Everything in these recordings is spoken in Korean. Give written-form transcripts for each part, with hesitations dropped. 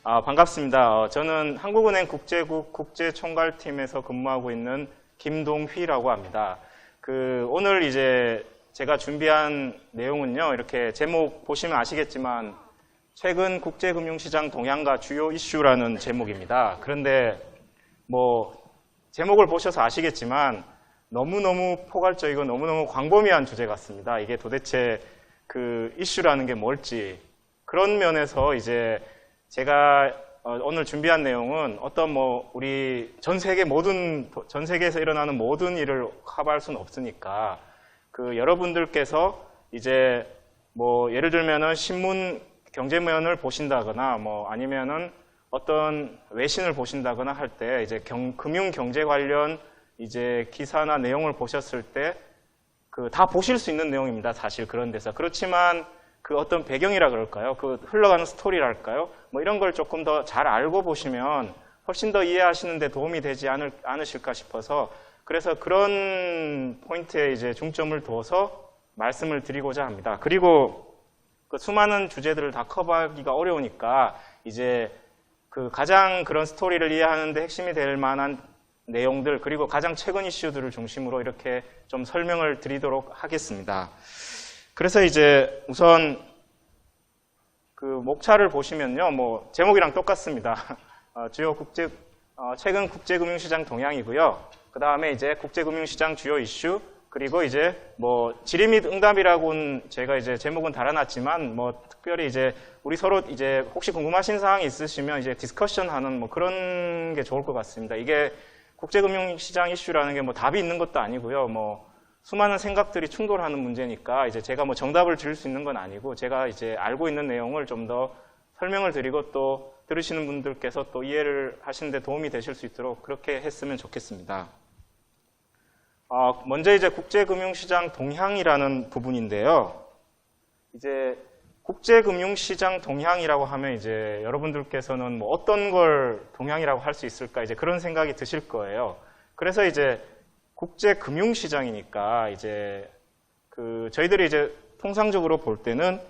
반갑습니다. 저는 한국은행 국제국 국제총괄팀에서 근무하고 있는 김동휘라고 합니다. 오늘 이제 제가 준비한 내용은요, 이렇게 제목 보시면 아시겠지만, 최근 국제금융시장 동향과 주요 이슈라는 제목입니다. 그런데 제목을 보셔서 아시겠지만, 너무너무 포괄적이고 너무너무 광범위한 주제 같습니다. 이게 도대체 이슈라는 게 뭘지. 그런 면에서 이제 제가 오늘 준비한 내용은 어떤 우리 전 세계에서 일어나는 모든 일을 커버할 수는 없으니까 여러분들께서 이제 예를 들면은 신문 경제면을 보신다거나 아니면은 어떤 외신을 보신다거나 할 때 이제 금융 경제 관련 이제 기사나 내용을 보셨을 때 다 보실 수 있는 내용입니다. 사실 그런 데서. 그렇지만 어떤 배경이라 그럴까요? 흘러가는 스토리랄까요? 이런 걸 조금 더 잘 알고 보시면 훨씬 더 이해하시는 데 도움이 되지 않으실까 싶어서 그래서 그런 포인트에 이제 중점을 둬서 말씀을 드리고자 합니다. 그리고 수많은 주제들을 다 커버하기가 어려우니까 이제 가장 그런 스토리를 이해하는 데 핵심이 될 만한 내용들 그리고 가장 최근 이슈들을 중심으로 이렇게 좀 설명을 드리도록 하겠습니다. 그래서 이제 우선 목차를 보시면요, 제목이랑 똑같습니다. 최근 국제금융시장 동향이고요. 그 다음에 이제 국제금융시장 주요 이슈, 그리고 이제 질의 및 응답이라고는 제가 이제 제목은 달아놨지만 특별히 이제 우리 서로 이제 혹시 궁금하신 사항이 있으시면 이제 디스커션 하는 그런 게 좋을 것 같습니다. 이게 국제금융시장 이슈라는 게 답이 있는 것도 아니고요. 수많은 생각들이 충돌하는 문제니까 이제 제가 정답을 드릴 수 있는 건 아니고 제가 이제 알고 있는 내용을 좀 더 설명을 드리고 또 들으시는 분들께서 또 이해를 하시는 데 도움이 되실 수 있도록 그렇게 했으면 좋겠습니다. 먼저 이제 국제금융시장 동향이라는 부분인데요. 이제 국제금융시장 동향이라고 하면 이제 여러분들께서는 어떤 걸 동향이라고 할 수 있을까 이제 그런 생각이 드실 거예요. 그래서 이제 국제금융시장이니까 이제 저희들이 이제 통상적으로 볼 때는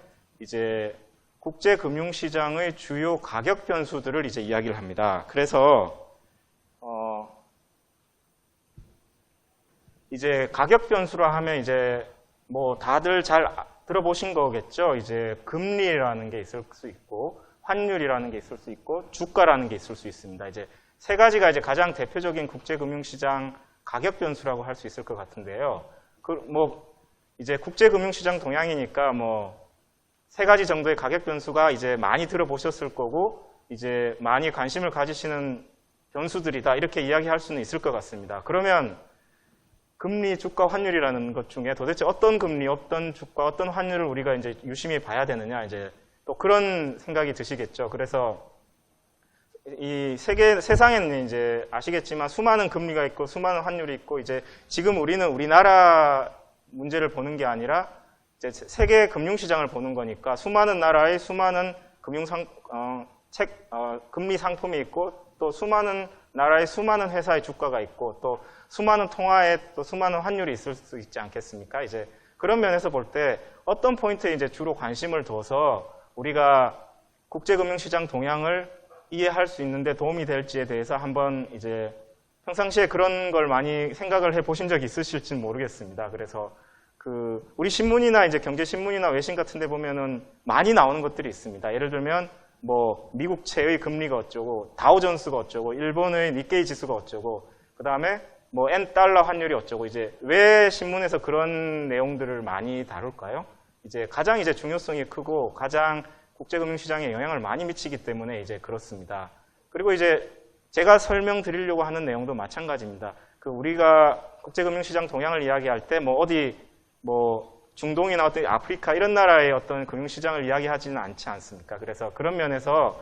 이제 국제금융시장의 주요 가격 변수들을 이제 이야기를 합니다. 그래서 이제 가격 변수라 하면 이제 다들 잘 들어보신 거겠죠. 이제 금리라는 게 있을 수 있고 환율이라는 게 있을 수 있고 주가라는 게 있을 수 있습니다. 이제 세 가지가 이제 가장 대표적인 국제금융시장 가격 변수라고 할 수 있을 것 같은데요. 이제 국제금융시장 동향이니까 세 가지 정도의 가격 변수가 이제 많이 들어보셨을 거고 이제 많이 관심을 가지시는 변수들이다 이렇게 이야기할 수는 있을 것 같습니다. 그러면 금리, 주가, 환율이라는 것 중에 도대체 어떤 금리, 어떤 주가, 어떤 환율을 우리가 이제 유심히 봐야 되느냐 이제 또 그런 생각이 드시겠죠. 그래서 이 세상에는 이제 아시겠지만 수많은 금리가 있고 수많은 환율이 있고 이제 지금 우리는 우리나라 문제를 보는 게 아니라 이제 세계 금융시장을 보는 거니까 수많은 나라의 수많은 금리 상품이 있고 또 수많은 나라의 수많은 회사의 주가가 있고 또 수많은 통화에 또 수많은 환율이 있을 수 있지 않겠습니까? 이제 그런 면에서 볼 때 어떤 포인트에 이제 주로 관심을 둬서 우리가 국제금융시장 동향을 이해할 수 있는데 도움이 될지에 대해서 한번 이제 평상시에 그런 걸 많이 생각을 해 보신 적이 있으실지는 모르겠습니다. 그래서 우리 신문이나 이제 경제신문이나 외신 같은 데 보면은 많이 나오는 것들이 있습니다. 예를 들면 미국채의 금리가 어쩌고 다우존스가 어쩌고 일본의 니케이 지수가 어쩌고 그다음에 엔달러 환율이 어쩌고 이제 왜 신문에서 그런 내용들을 많이 다룰까요? 이제 가장 이제 중요성이 크고 가장 국제금융시장에 영향을 많이 미치기 때문에 이제 그렇습니다. 그리고 이제 제가 설명드리려고 하는 내용도 마찬가지입니다. 우리가 국제금융시장 동향을 이야기할 때 중동이나 어떤 아프리카 이런 나라의 어떤 금융시장을 이야기하지는 않지 않습니까? 그래서 그런 면에서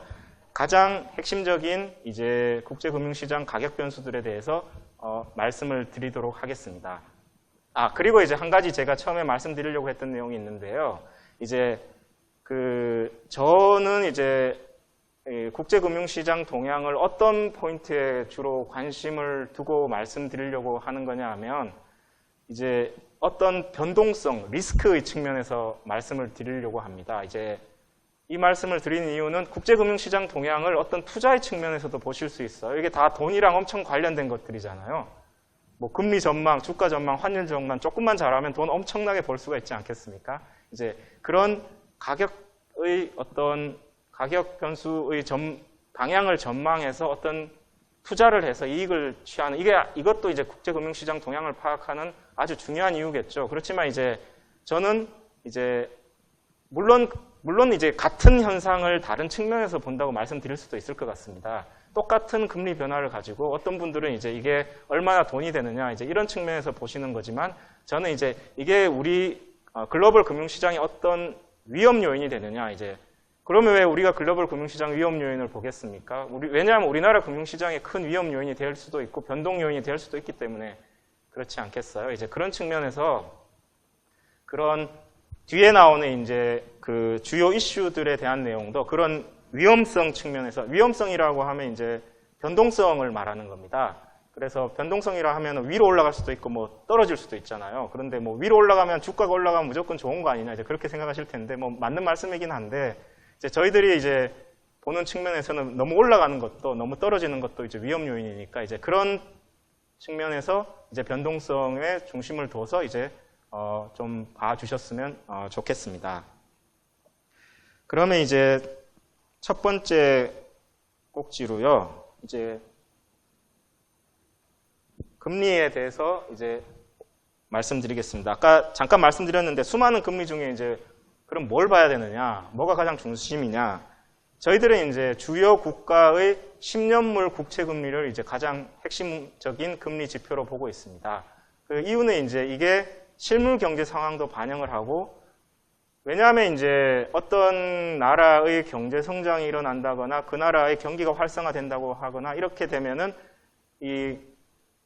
가장 핵심적인 이제 국제금융시장 가격 변수들에 대해서 말씀을 드리도록 하겠습니다. 그리고 이제 한 가지 제가 처음에 말씀드리려고 했던 내용이 있는데요. 이제 저는 이제 국제금융시장 동향을 어떤 포인트에 주로 관심을 두고 말씀드리려고 하는 거냐 하면 이제 어떤 변동성, 리스크의 측면에서 말씀을 드리려고 합니다. 이제 이 말씀을 드리는 이유는 국제금융시장 동향을 어떤 투자의 측면에서도 보실 수 있어요. 이게 다 돈이랑 엄청 관련된 것들이잖아요. 뭐 금리 전망, 주가 전망, 환율 전망 조금만 잘하면 돈 엄청나게 벌 수가 있지 않겠습니까? 이제 그런 가격의 어떤 가격 변수의 방향을 전망해서 어떤 투자를 해서 이익을 취하는 이것도 이제 국제금융시장 동향을 파악하는 아주 중요한 이유겠죠. 그렇지만 이제 저는 이제 물론 이제 같은 현상을 다른 측면에서 본다고 말씀드릴 수도 있을 것 같습니다. 똑같은 금리 변화를 가지고 어떤 분들은 이제 이게 얼마나 돈이 되느냐 이제 이런 측면에서 보시는 거지만 저는 이제 이게 우리 글로벌 금융시장의 어떤 위험 요인이 되느냐 이제 그러면 왜 우리가 글로벌 금융시장 위험 요인을 보겠습니까? 왜냐하면 우리나라 금융시장의 큰 위험 요인이 될 수도 있고 변동 요인이 될 수도 있기 때문에 그렇지 않겠어요? 이제 그런 측면에서 그런 뒤에 나오는 이제 그 주요 이슈들에 대한 내용도 그런 위험성 측면에서 위험성이라고 하면 이제 변동성을 말하는 겁니다. 그래서 변동성이라 하면 위로 올라갈 수도 있고 뭐 떨어질 수도 있잖아요. 그런데 뭐 위로 올라가면 주가가 올라가면 무조건 좋은 거 아니냐 이제 그렇게 생각하실 텐데 뭐 맞는 말씀이긴 한데 이제 저희들이 이제 보는 측면에서는 너무 올라가는 것도 너무 떨어지는 것도 이제 위험 요인이니까 이제 그런 측면에서 이제 변동성에 중심을 둬서 이제 좀 봐주셨으면 좋겠습니다. 그러면 이제 첫 번째 꼭지로요. 이제 금리에 대해서 이제 말씀드리겠습니다. 아까 잠깐 말씀드렸는데 수많은 금리 중에 이제 그럼 뭘 봐야 되느냐? 뭐가 가장 중심이냐? 저희들은 이제 주요 국가의 10년물 국채 금리를 이제 가장 핵심적인 금리 지표로 보고 있습니다. 그 이유는 이제 이게 실물 경제 상황도 반영을 하고 왜냐하면 이제 어떤 나라의 경제 성장이 일어난다거나 그 나라의 경기가 활성화된다고 하거나 이렇게 되면은 이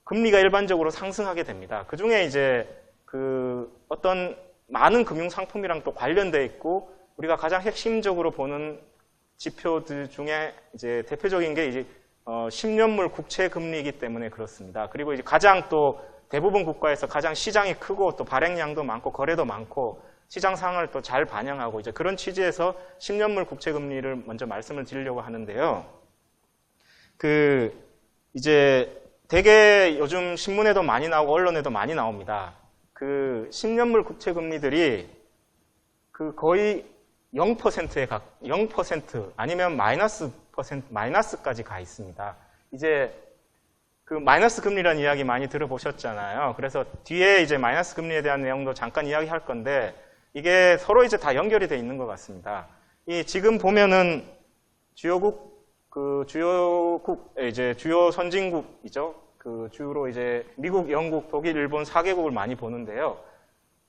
금리가 일반적으로 상승하게 됩니다. 그 중에 이제 그 어떤 많은 금융 상품이랑 또 관련되어 있고 우리가 가장 핵심적으로 보는 지표들 중에 이제 대표적인 게 이제 10년물 국채 금리이기 때문에 그렇습니다. 그리고 이제 가장 또 대부분 국가에서 가장 시장이 크고 또 발행량도 많고 거래도 많고 시장 상황을 또 잘 반영하고 이제 그런 취지에서 10년물 국채 금리를 먼저 말씀을 드리려고 하는데요. 그 이제 되게 요즘 신문에도 많이 나오고 언론에도 많이 나옵니다. 그 10년물 국채 금리들이 그 거의 0% 아니면 마이너스까지 가 있습니다. 이제 그 마이너스 금리라는 이야기 많이 들어보셨잖아요. 그래서 뒤에 이제 마이너스 금리에 대한 내용도 잠깐 이야기할 건데 이게 서로 이제 다 연결이 돼 있는 것 같습니다. 이 지금 보면은 주요 선진국이죠. 그 주로 이제 미국, 영국, 독일, 일본 4개국을 많이 보는데요.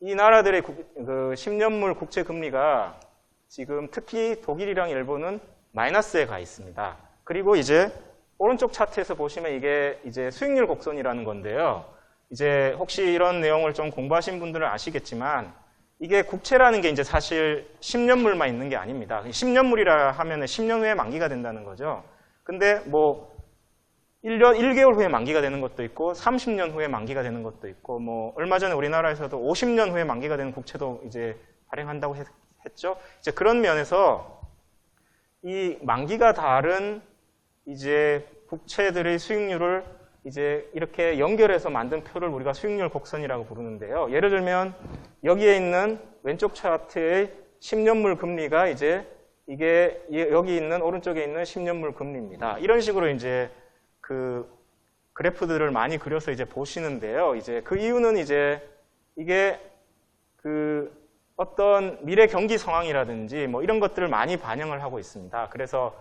이 나라들의 그 10년물 국채 금리가 지금 특히 독일이랑 일본은 마이너스에 가 있습니다. 그리고 이제 오른쪽 차트에서 보시면 이게 이제 수익률 곡선이라는 건데요. 이제 혹시 이런 내용을 좀 공부하신 분들은 아시겠지만 이게 국채라는 게 이제 사실 10년물만 있는 게 아닙니다. 10년물이라 하면은 10년 후에 만기가 된다는 거죠. 근데 뭐 1개월 후에 만기가 되는 것도 있고 30년 후에 만기가 되는 것도 있고 뭐 얼마 전에 우리나라에서도 50년 후에 만기가 되는 국채도 이제 발행한다고 했죠. 이제 그런 면에서 이 만기가 다른 이제 국채들의 수익률을 이제 이렇게 연결해서 만든 표를 우리가 수익률 곡선이라고 부르는데요. 예를 들면 여기에 있는 왼쪽 차트의 10년물 금리가 이제 이게 여기 있는 오른쪽에 있는 10년물 금리입니다. 이런 식으로 이제 그 그래프들을 많이 그려서 이제 보시는데요. 이제 그 이유는 이제 이게 그 어떤 미래 경기 상황이라든지 뭐 이런 것들을 많이 반영을 하고 있습니다. 그래서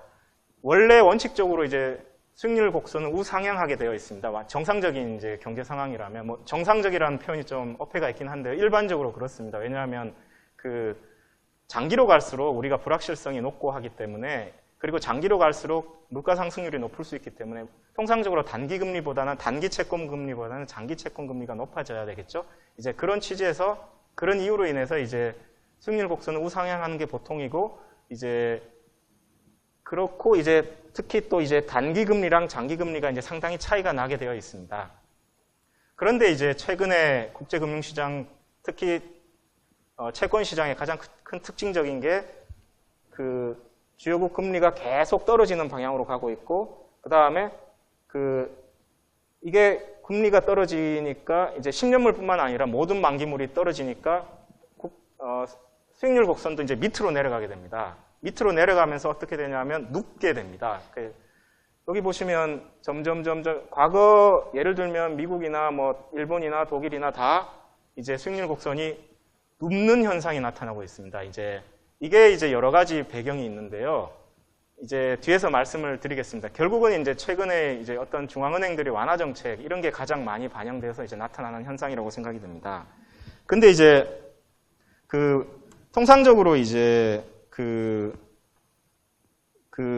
원래 원칙적으로 이제 수익률 곡선은 우상향하게 되어 있습니다. 정상적인 이제 경제 상황이라면 뭐 정상적이라는 표현이 좀 어폐가 있긴 한데요. 일반적으로 그렇습니다. 왜냐하면 그 장기로 갈수록 우리가 불확실성이 높고 하기 때문에 그리고 장기로 갈수록 물가 상승률이 높을 수 있기 때문에 통상적으로 단기 금리보다는 단기 채권 금리보다는 장기 채권 금리가 높아져야 되겠죠. 이제 그런 취지에서 그런 이유로 인해서 이제 수익률 곡선은 우상향하는 게 보통이고 이제 그렇고 이제 특히 또 이제 단기 금리랑 장기 금리가 이제 상당히 차이가 나게 되어 있습니다. 그런데 이제 최근에 국제금융시장 특히 채권 시장의 가장 큰 특징적인 게 그 주요국 금리가 계속 떨어지는 방향으로 가고 있고, 그 다음에 이게 금리가 떨어지니까 이제 10년물뿐만 아니라 모든 만기물이 떨어지니까 수익률 곡선도 이제 밑으로 내려가게 됩니다. 밑으로 내려가면서 어떻게 되냐면 눕게 됩니다. 여기 보시면 점점 과거 예를 들면 미국이나 뭐 일본이나 독일이나 다 이제 수익률 곡선이 눕는 현상이 나타나고 있습니다. 이게 이제 여러 가지 배경이 있는데요. 이제 뒤에서 말씀을 드리겠습니다. 결국은 이제 최근에 이제 어떤 중앙은행들의 완화 정책 이런 게 가장 많이 반영돼서 이제 나타나는 현상이라고 생각이 됩니다. 근데 이제 통상적으로 이제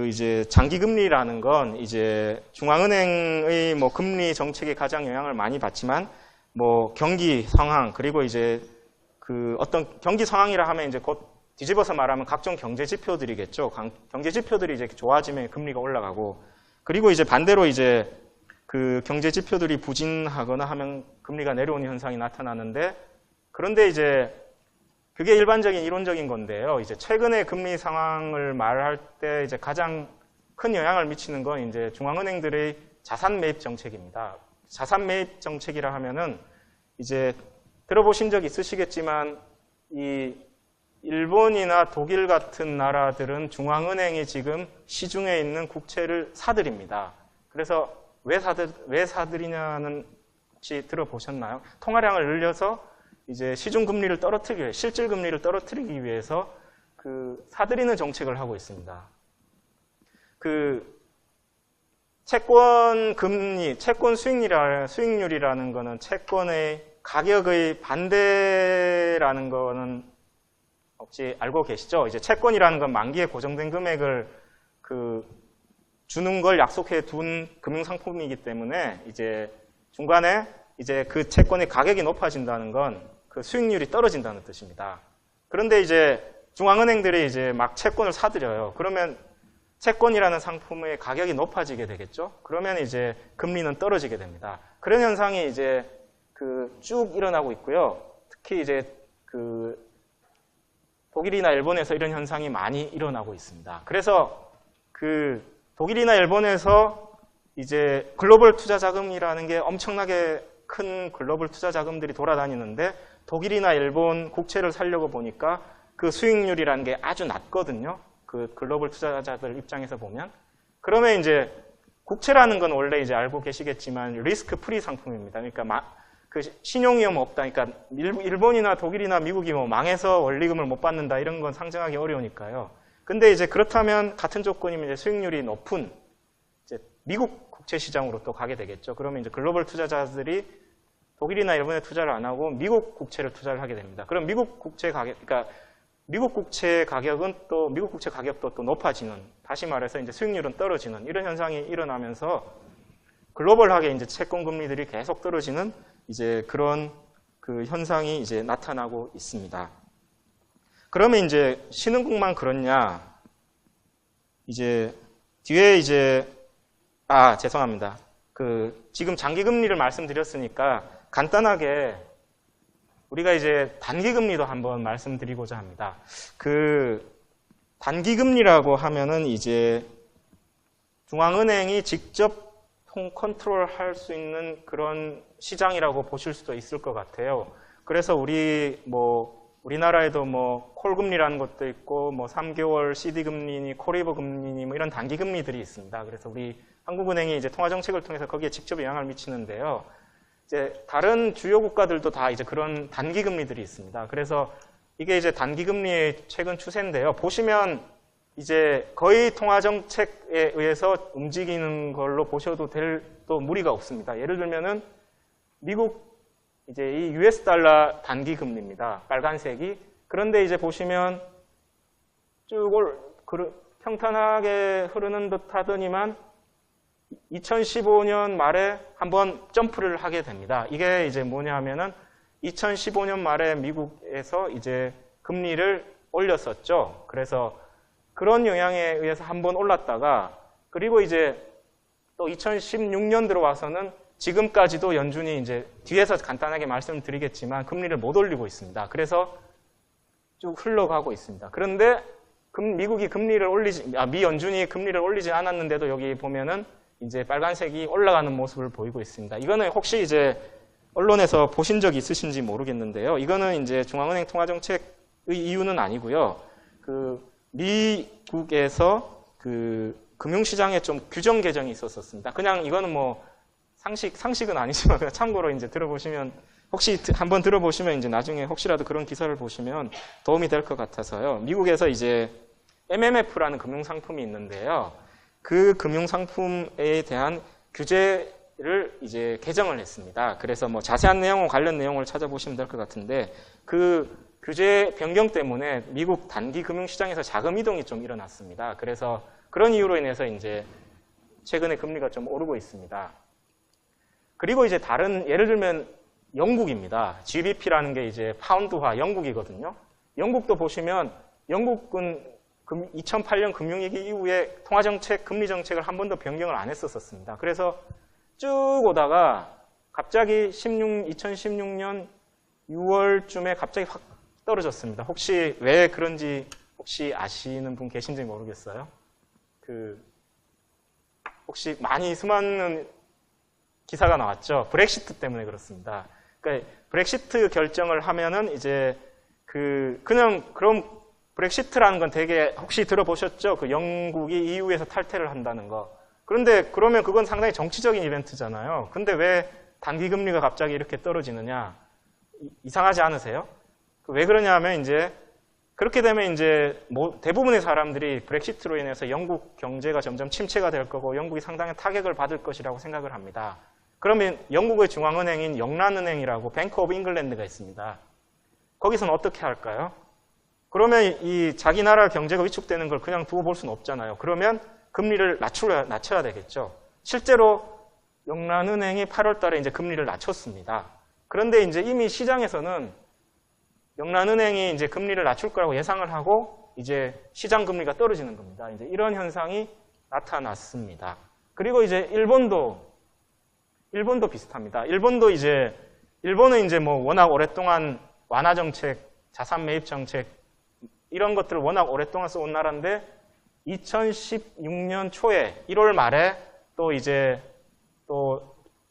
이제 장기금리라는 건 이제 중앙은행의 뭐 금리 정책에 가장 영향을 많이 받지만 뭐 경기 상황 그리고 이제 어떤 경기 상황이라 하면 이제 곧 뒤집어서 말하면 각종 경제 지표들이겠죠. 경제 지표들이 이제 좋아지면 금리가 올라가고 그리고 이제 반대로 이제 경제 지표들이 부진하거나 하면 금리가 내려오는 현상이 나타나는데 그런데 이제 그게 일반적인 이론적인 건데요. 이제 최근의 금리 상황을 말할 때 이제 가장 큰 영향을 미치는 건 이제 중앙은행들의 자산 매입 정책입니다. 자산 매입 정책이라 하면은 이제 들어보신 적 있으시겠지만 이 일본이나 독일 같은 나라들은 중앙은행이 지금 시중에 있는 국채를 사들입니다. 그래서 왜 사들이냐는 혹시 들어보셨나요? 통화량을 늘려서 이제 시중금리를 떨어뜨리기 위해, 실질금리를 떨어뜨리기 위해서 사들이는 정책을 하고 있습니다. 채권 금리, 채권 수익률이라는 거는 채권의 가격의 반대라는 거는 혹시 알고 계시죠? 이제 채권이라는 건 만기에 고정된 금액을 주는 걸 약속해 둔 금융상품이기 때문에 이제 중간에 이제 그 채권의 가격이 높아진다는 건 수익률이 떨어진다는 뜻입니다. 그런데 이제 중앙은행들이 이제 막 채권을 사들여요. 그러면 채권이라는 상품의 가격이 높아지게 되겠죠? 그러면 이제 금리는 떨어지게 됩니다. 그런 현상이 이제 쭉 일어나고 있고요. 특히 이제 독일이나 일본에서 이런 현상이 많이 일어나고 있습니다. 그래서 독일이나 일본에서 이제 글로벌 투자 자금이라는 게 엄청나게 큰 글로벌 투자 자금들이 돌아다니는데 독일이나 일본 국채를 사려고 보니까 수익률이라는 게 아주 낮거든요. 글로벌 투자자들 입장에서 보면. 그러면 이제 국채라는 건 원래 이제 알고 계시겠지만 리스크 프리 상품입니다. 그러니까 신용위험 없다. 그러니까 일본이나 독일이나 미국이 뭐 망해서 원리금을 못 받는다 이런 건 상정하기 어려우니까요. 근데 이제 그렇다면 같은 조건이면 이제 수익률이 높은 이제 미국 국채 시장으로 또 가게 되겠죠. 그러면 이제 글로벌 투자자들이 독일이나 일본에 투자를 안 하고 미국 국채를 투자를 하게 됩니다. 그럼 미국 국채 가격, 그러니까 미국 국채 가격은 또 미국 국채 가격도 또 높아지는, 다시 말해서 이제 수익률은 떨어지는 이런 현상이 일어나면서 글로벌하게 이제 채권 금리들이 계속 떨어지는 이제 그런 현상이 이제 나타나고 있습니다. 그러면 이제 신흥국만 그렇냐? 이제 뒤에 이제 죄송합니다. 지금 장기 금리를 말씀드렸으니까 간단하게 우리가 이제 단기 금리도 한번 말씀드리고자 합니다. 단기 금리라고 하면은 이제 중앙은행이 직접 컨트롤할 수 있는 그런 시장이라고 보실 수도 있을 것 같아요. 그래서 우리나라에도 콜금리라는 것도 있고 3개월 CD 금리니 콜리버 금리니 이런 단기 금리들이 있습니다. 그래서 우리 한국은행이 이제 통화 정책을 통해서 거기에 직접 영향을 미치는데요. 이제 다른 주요 국가들도 다 이제 그런 단기 금리들이 있습니다. 그래서 이게 이제 단기 금리의 최근 추세인데요. 보시면 이제 거의 통화 정책에 의해서 움직이는 걸로 보셔도 또 무리가 없습니다. 예를 들면은 미국 이제 이 US 달러 단기 금리입니다. 빨간색이. 그런데 이제 보시면 쭉 평탄하게 흐르는 듯 하더니만 2015년 말에 한번 점프를 하게 됩니다. 이게 이제 뭐냐 하면은 2015년 말에 미국에서 이제 금리를 올렸었죠. 그래서 그런 영향에 의해서 한번 올랐다가 그리고 이제 또 2016년 들어와서는 지금까지도 연준이 이제 뒤에서 간단하게 말씀드리겠지만 금리를 못 올리고 있습니다. 그래서 쭉 흘러가고 있습니다. 그런데 미국이 미 연준이 금리를 올리지 않았는데도 여기 보면은 이제 빨간색이 올라가는 모습을 보이고 있습니다. 이거는 혹시 이제 언론에서 보신 적이 있으신지 모르겠는데요. 이거는 이제 중앙은행 통화정책의 이유는 아니고요. 미국에서 금융시장에 좀 규정 개정이 있었습니다. 그냥 이거는 뭐 상식은 아니지만 그냥 참고로 이제 들어보시면 혹시 한번 들어보시면 이제 나중에 혹시라도 그런 기사를 보시면 도움이 될 것 같아서요. 미국에서 이제 MMF라는 금융상품이 있는데요. 그 금융상품에 대한 규제를 이제 개정을 했습니다. 그래서 뭐 자세한 내용은 관련 내용을 찾아보시면 될 것 같은데 그 규제 변경 때문에 미국 단기 금융시장에서 자금 이동이 좀 일어났습니다. 그래서 그런 이유로 인해서 이제 최근에 금리가 좀 오르고 있습니다. 그리고 이제 다른 예를 들면 영국입니다. GBP라는 게 이제 파운드화 영국이거든요. 영국도 보시면 영국은 2008년 금융위기 이후에 통화정책, 금리정책을 한 번도 변경을 안 했었습니다. 그래서 쭉 오다가 갑자기 2016년 6월쯤에 갑자기 확 떨어졌습니다. 혹시 왜 그런지 혹시 아시는 분 계신지 모르겠어요. 혹시 많이 수많은 기사가 나왔죠. 브렉시트 때문에 그렇습니다. 그러니까 브렉시트 결정을 하면은 이제 그럼 브렉시트라는 건 되게 혹시 들어보셨죠? 영국이 EU에서 탈퇴를 한다는 거. 그런데 그러면 그건 상당히 정치적인 이벤트잖아요. 근데 왜 단기 금리가 갑자기 이렇게 떨어지느냐? 이상하지 않으세요? 왜 그러냐 하면 이제 그렇게 되면 이제 대부분의 사람들이 브렉시트로 인해서 영국 경제가 점점 침체가 될 거고 영국이 상당한 타격을 받을 것이라고 생각을 합니다. 그러면 영국의 중앙은행인 영란은행이라고 뱅크 오브 잉글랜드가 있습니다. 거기서는 어떻게 할까요? 그러면 이 자기 나라 경제가 위축되는 걸 그냥 두고 볼 수는 없잖아요. 그러면 금리를 낮춰야 되겠죠. 실제로 영란은행이 8월 달에 이제 금리를 낮췄습니다. 그런데 이제 이미 시장에서는 영란은행이 이제 금리를 낮출 거라고 예상을 하고 이제 시장 금리가 떨어지는 겁니다. 이제 이런 현상이 나타났습니다. 그리고 이제 일본도 비슷합니다. 일본은 이제 뭐 워낙 오랫동안 완화 정책, 자산 매입 정책 이런 것들을 워낙 오랫동안 써온 나라인데 2016년 초에 1월 말에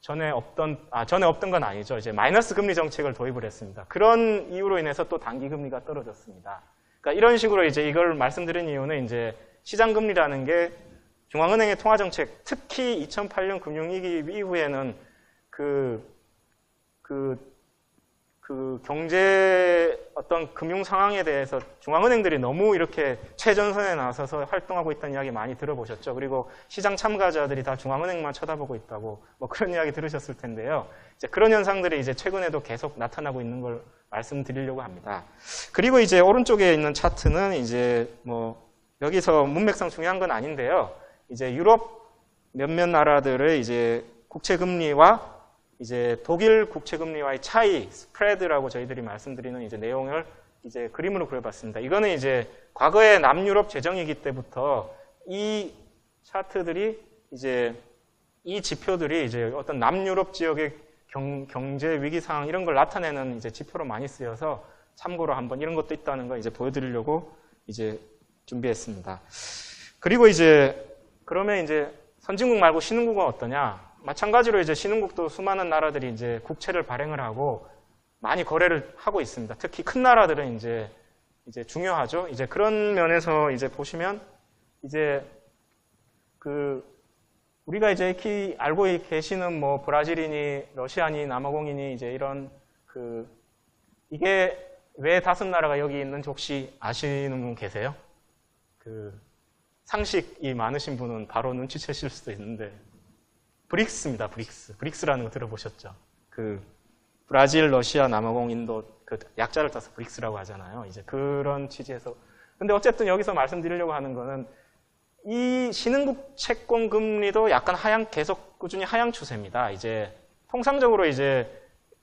전에 없던 건 아니죠. 이제 마이너스 금리 정책을 도입을 했습니다. 그런 이유로 인해서 또 단기 금리가 떨어졌습니다. 그러니까 이런 식으로 이제 이걸 말씀드린 이유는 이제 시장 금리라는 게 중앙은행의 통화 정책, 특히 2008년 금융위기 이후에는 경제 어떤 금융 상황에 대해서 중앙은행들이 너무 이렇게 최전선에 나서서 활동하고 있다는 이야기 많이 들어보셨죠. 그리고 시장 참가자들이 다 중앙은행만 쳐다보고 있다고 뭐 그런 이야기 들으셨을 텐데요. 이제 그런 현상들이 이제 최근에도 계속 나타나고 있는 걸 말씀드리려고 합니다. 그리고 이제 오른쪽에 있는 차트는 이제 뭐 여기서 문맥상 중요한 건 아닌데요. 이제 유럽 몇몇 나라들의 이제 국채 금리와 이제 독일 국채 금리와의 차이, 스프레드라고 저희들이 말씀드리는 이제 내용을 이제 그림으로 그려봤습니다. 이거는 이제 과거의 남유럽 재정위기 때부터 이 차트들이 이제 이 지표들이 이제 어떤 남유럽 지역의 경제 위기 상황 이런 걸 나타내는 이제 지표로 많이 쓰여서 참고로 한번 이런 것도 있다는 걸 이제 보여드리려고 이제 준비했습니다. 그리고 이제 그러면 이제 선진국 말고 신흥국은 어떠냐? 마찬가지로 이제 신흥국도 수많은 나라들이 이제 국채를 발행을 하고 많이 거래를 하고 있습니다. 특히 큰 나라들은 이제 중요하죠. 이제 그런 면에서 이제 보시면 이제 우리가 이제 익히 알고 계시는 뭐 브라질이니 러시아니 남아공이니 이제 이런 이게 왜 5나라가 여기 있는지 혹시 아시는 분 계세요? 상식이 많으신 분은 바로 눈치채실 수도 있는데 브릭스입니다. 브릭스라는 거 들어보셨죠? 브라질, 러시아, 남아공, 인도 약자를 따서 브릭스라고 하잖아요. 이제 그런 취지에서. 근데 어쨌든 여기서 말씀드리려고 하는 거는 이 신흥국 채권 금리도 약간 계속 꾸준히 하향 추세입니다. 이제 통상적으로 이제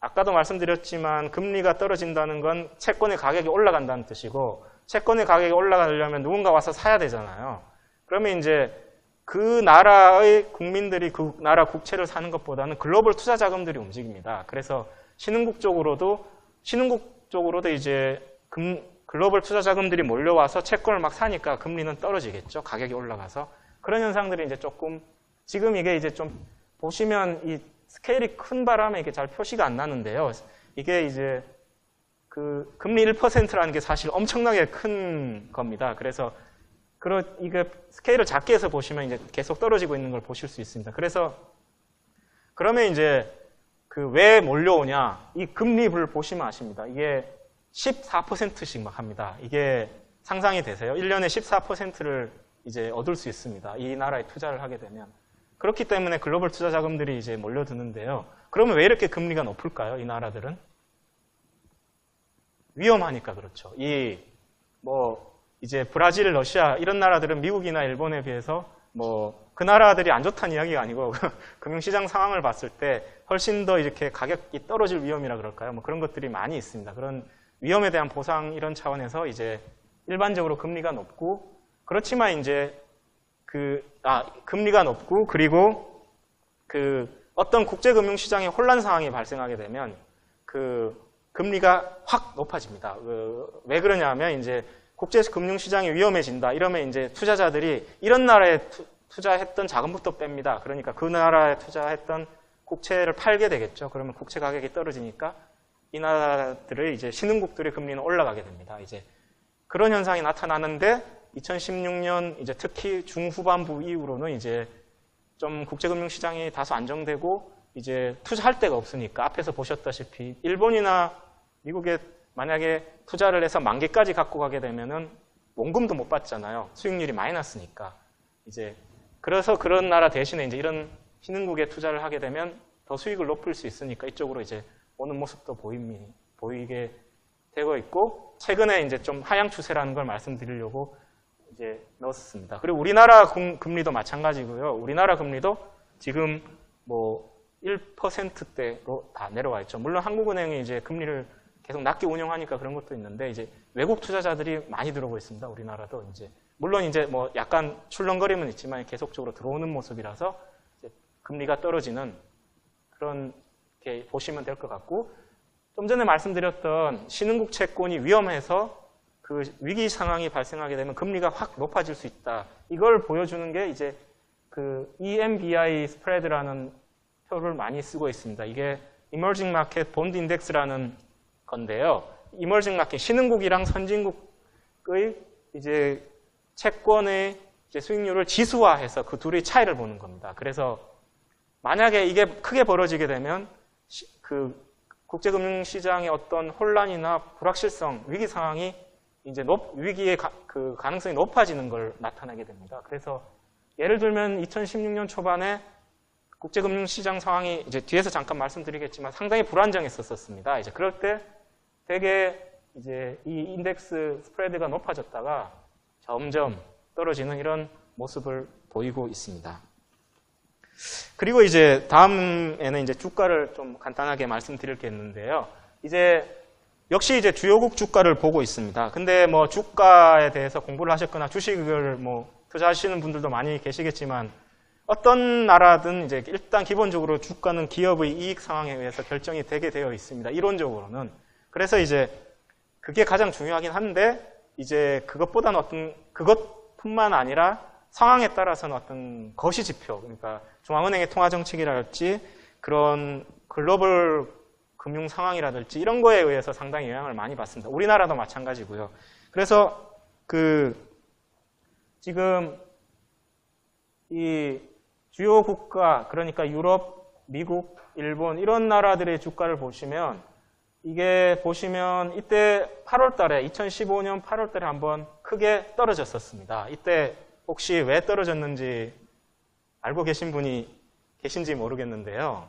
아까도 말씀드렸지만 금리가 떨어진다는 건 채권의 가격이 올라간다는 뜻이고 채권의 가격이 올라가려면 누군가 와서 사야 되잖아요. 그러면 이제 그 나라의 국민들이 그 나라 국채를 사는 것보다는 글로벌 투자 자금들이 움직입니다. 그래서 신흥국 쪽으로도 이제 글로벌 투자 자금들이 몰려와서 채권을 막 사니까 금리는 떨어지겠죠. 가격이 올라가서. 그런 현상들이 이제 조금, 지금 이게 이제 좀 보시면 이 스케일이 큰 바람에 이게 잘 표시가 안 나는데요. 이게 이제 그 금리 1%라는 게 사실 엄청나게 큰 겁니다. 그래서 이게 스케일을 작게 해서 보시면 이제 계속 떨어지고 있는 걸 보실 수 있습니다. 그래서 그러면 이제 그 왜 몰려오냐? 이 금리를 보시면 아십니다. 이게 14%씩 막 합니다. 이게 상상이 되세요? 1년에 14%를 이제 얻을 수 있습니다. 이 나라에 투자를 하게 되면. 그렇기 때문에 글로벌 투자 자금들이 이제 몰려드는데요. 그러면 왜 이렇게 금리가 높을까요? 이 나라들은? 위험하니까 그렇죠. 이제 브라질, 러시아 이런 나라들은 미국이나 일본에 비해서 그 나라들이 안 좋다는 이야기가 아니고 금융시장 상황을 봤을 때 훨씬 더 이렇게 가격이 떨어질 위험이라 그럴까요? 그런 것들이 많이 있습니다. 그런 위험에 대한 보상 이런 차원에서 이제 일반적으로 금리가 높고 그렇지만 이제 금리가 높고 그리고 어떤 국제금융시장의 혼란 상황이 발생하게 되면 금리가 확 높아집니다. 왜 그러냐면 이제 국제금융시장이 위험해진다. 이러면 이제 투자자들이 이런 나라에 투자했던 자금부터 뺍니다. 그러니까 그 나라에 투자했던 국채를 팔게 되겠죠. 그러면 국채 가격이 떨어지니까 이 나라들의 이제 신흥국들의 금리는 올라가게 됩니다. 이제 그런 현상이 나타나는데 2016년 이제 특히 중후반부 이후로는 이제 좀 국제금융시장이 다소 안정되고 이제 투자할 데가 없으니까 앞에서 보셨다시피 일본이나 미국에 만약에 투자를 해서 만기까지 갖고 가게 되면은 원금도 못 받잖아요. 수익률이 마이너스니까. 이제 그래서 그런 나라 대신에 이제 이런 신흥국에 투자를 하게 되면 더 수익을 높일 수 있으니까 이쪽으로 이제 오는 모습도 보이게 되고 있고 최근에 이제 좀 하향 추세라는 걸 말씀드리려고 이제 넣었습니다. 그리고 우리나라 금리도 마찬가지고요. 우리나라 금리도 지금 1%대로 다 내려와 있죠. 물론 한국은행이 이제 금리를 계속 낮게 운영하니까 그런 것도 있는데 이제 외국 투자자들이 많이 들어오고 있습니다. 우리나라도 이제 물론 이제 약간 출렁거림은 있지만 계속적으로 들어오는 모습이라서 이제 금리가 떨어지는 그런 게 보시면 될 것 같고 좀 전에 말씀드렸던 신흥국 채권이 위험해서 그 위기 상황이 발생하게 되면 금리가 확 높아질 수 있다. 이걸 보여주는 게 이제 그 EMBI 스프레드라는 표를 많이 쓰고 있습니다. 이게 Emerging Market Bond Index라는 건데요. Emerging Market 신흥국이랑 선진국의 이제 채권의 이제 수익률을 지수화해서 그 둘의 차이를 보는 겁니다. 그래서 만약에 이게 크게 벌어지게 되면 그 국제금융시장의 어떤 혼란이나 불확실성, 위기 상황이 이제 위기의 그 가능성이 높아지는 걸 나타내게 됩니다. 그래서 예를 들면 2016년 초반에 국제금융시장 상황이 이제 뒤에서 잠깐 말씀드리겠지만 상당히 불안정했었습니다. 이제 그럴 때 되게 이제 이 인덱스 스프레드가 높아졌다가 점점 떨어지는 이런 모습을 보이고 있습니다. 그리고 이제 다음에는 이제 주가를 좀 간단하게 말씀드릴 게 있는데요. 이제 역시 이제 주요국 주가를 보고 있습니다. 근데 주가에 대해서 공부를 하셨거나 주식을 투자하시는 분들도 많이 계시겠지만 어떤 나라든 이제 일단 기본적으로 주가는 기업의 이익 상황에 의해서 결정이 되게 되어 있습니다. 이론적으로는. 그래서 이제 그게 가장 중요하긴 한데 이제 그것뿐만 아니라 상황에 따라서는 어떤 거시지표, 그러니까 중앙은행의 통화정책이랄지 그런 글로벌 금융 상황이라든지 이런 거에 의해서 상당히 영향을 많이 받습니다. 우리나라도 마찬가지고요. 그래서 지금 이 주요 국가, 그러니까 유럽, 미국, 일본 이런 나라들의 주가를 보시면 이게 보시면 이때 8월 달에 2015년 8월 달에 한번 크게 떨어졌었습니다. 이때 혹시 왜 떨어졌는지 알고 계신 분이 계신지 모르겠는데요.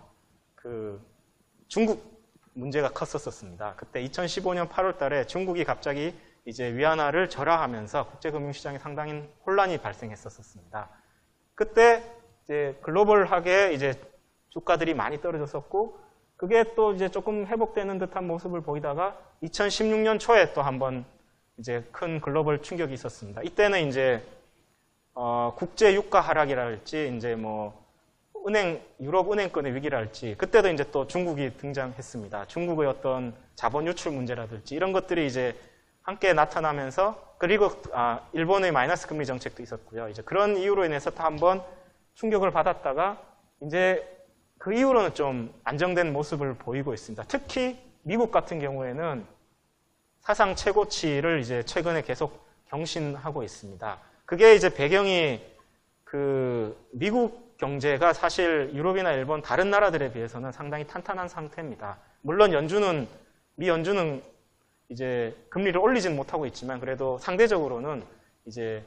중국 문제가 컸었습니다. 그때 2015년 8월 달에 중국이 갑자기 이제 위안화를 절하하면서 국제금융시장에 상당히 혼란이 발생했었습니다. 그때 이제 글로벌하게 이제 주가들이 많이 떨어졌었고 그게 또 이제 조금 회복되는 듯한 모습을 보이다가 2016년 초에 또 한번 이제 큰 글로벌 충격이 있었습니다. 이때는 이제 국제 유가 하락이랄지 이제 유럽 은행권의 위기랄지 그때도 이제 또 중국이 등장했습니다. 중국의 어떤 자본 유출 문제라든지 이런 것들이 이제 함께 나타나면서 그리고 일본의 마이너스 금리 정책도 있었고요. 이제 그런 이유로 인해서 또 한번 충격을 받았다가 이제 그 이후로는 좀 안정된 모습을 보이고 있습니다. 특히 미국 같은 경우에는 사상 최고치를 이제 최근에 계속 경신하고 있습니다. 그게 이제 배경이 그 미국 경제가 사실 유럽이나 일본 다른 나라들에 비해서는 상당히 탄탄한 상태입니다. 물론 미 연준은 이제 금리를 올리진 못하고 있지만 그래도 상대적으로는 이제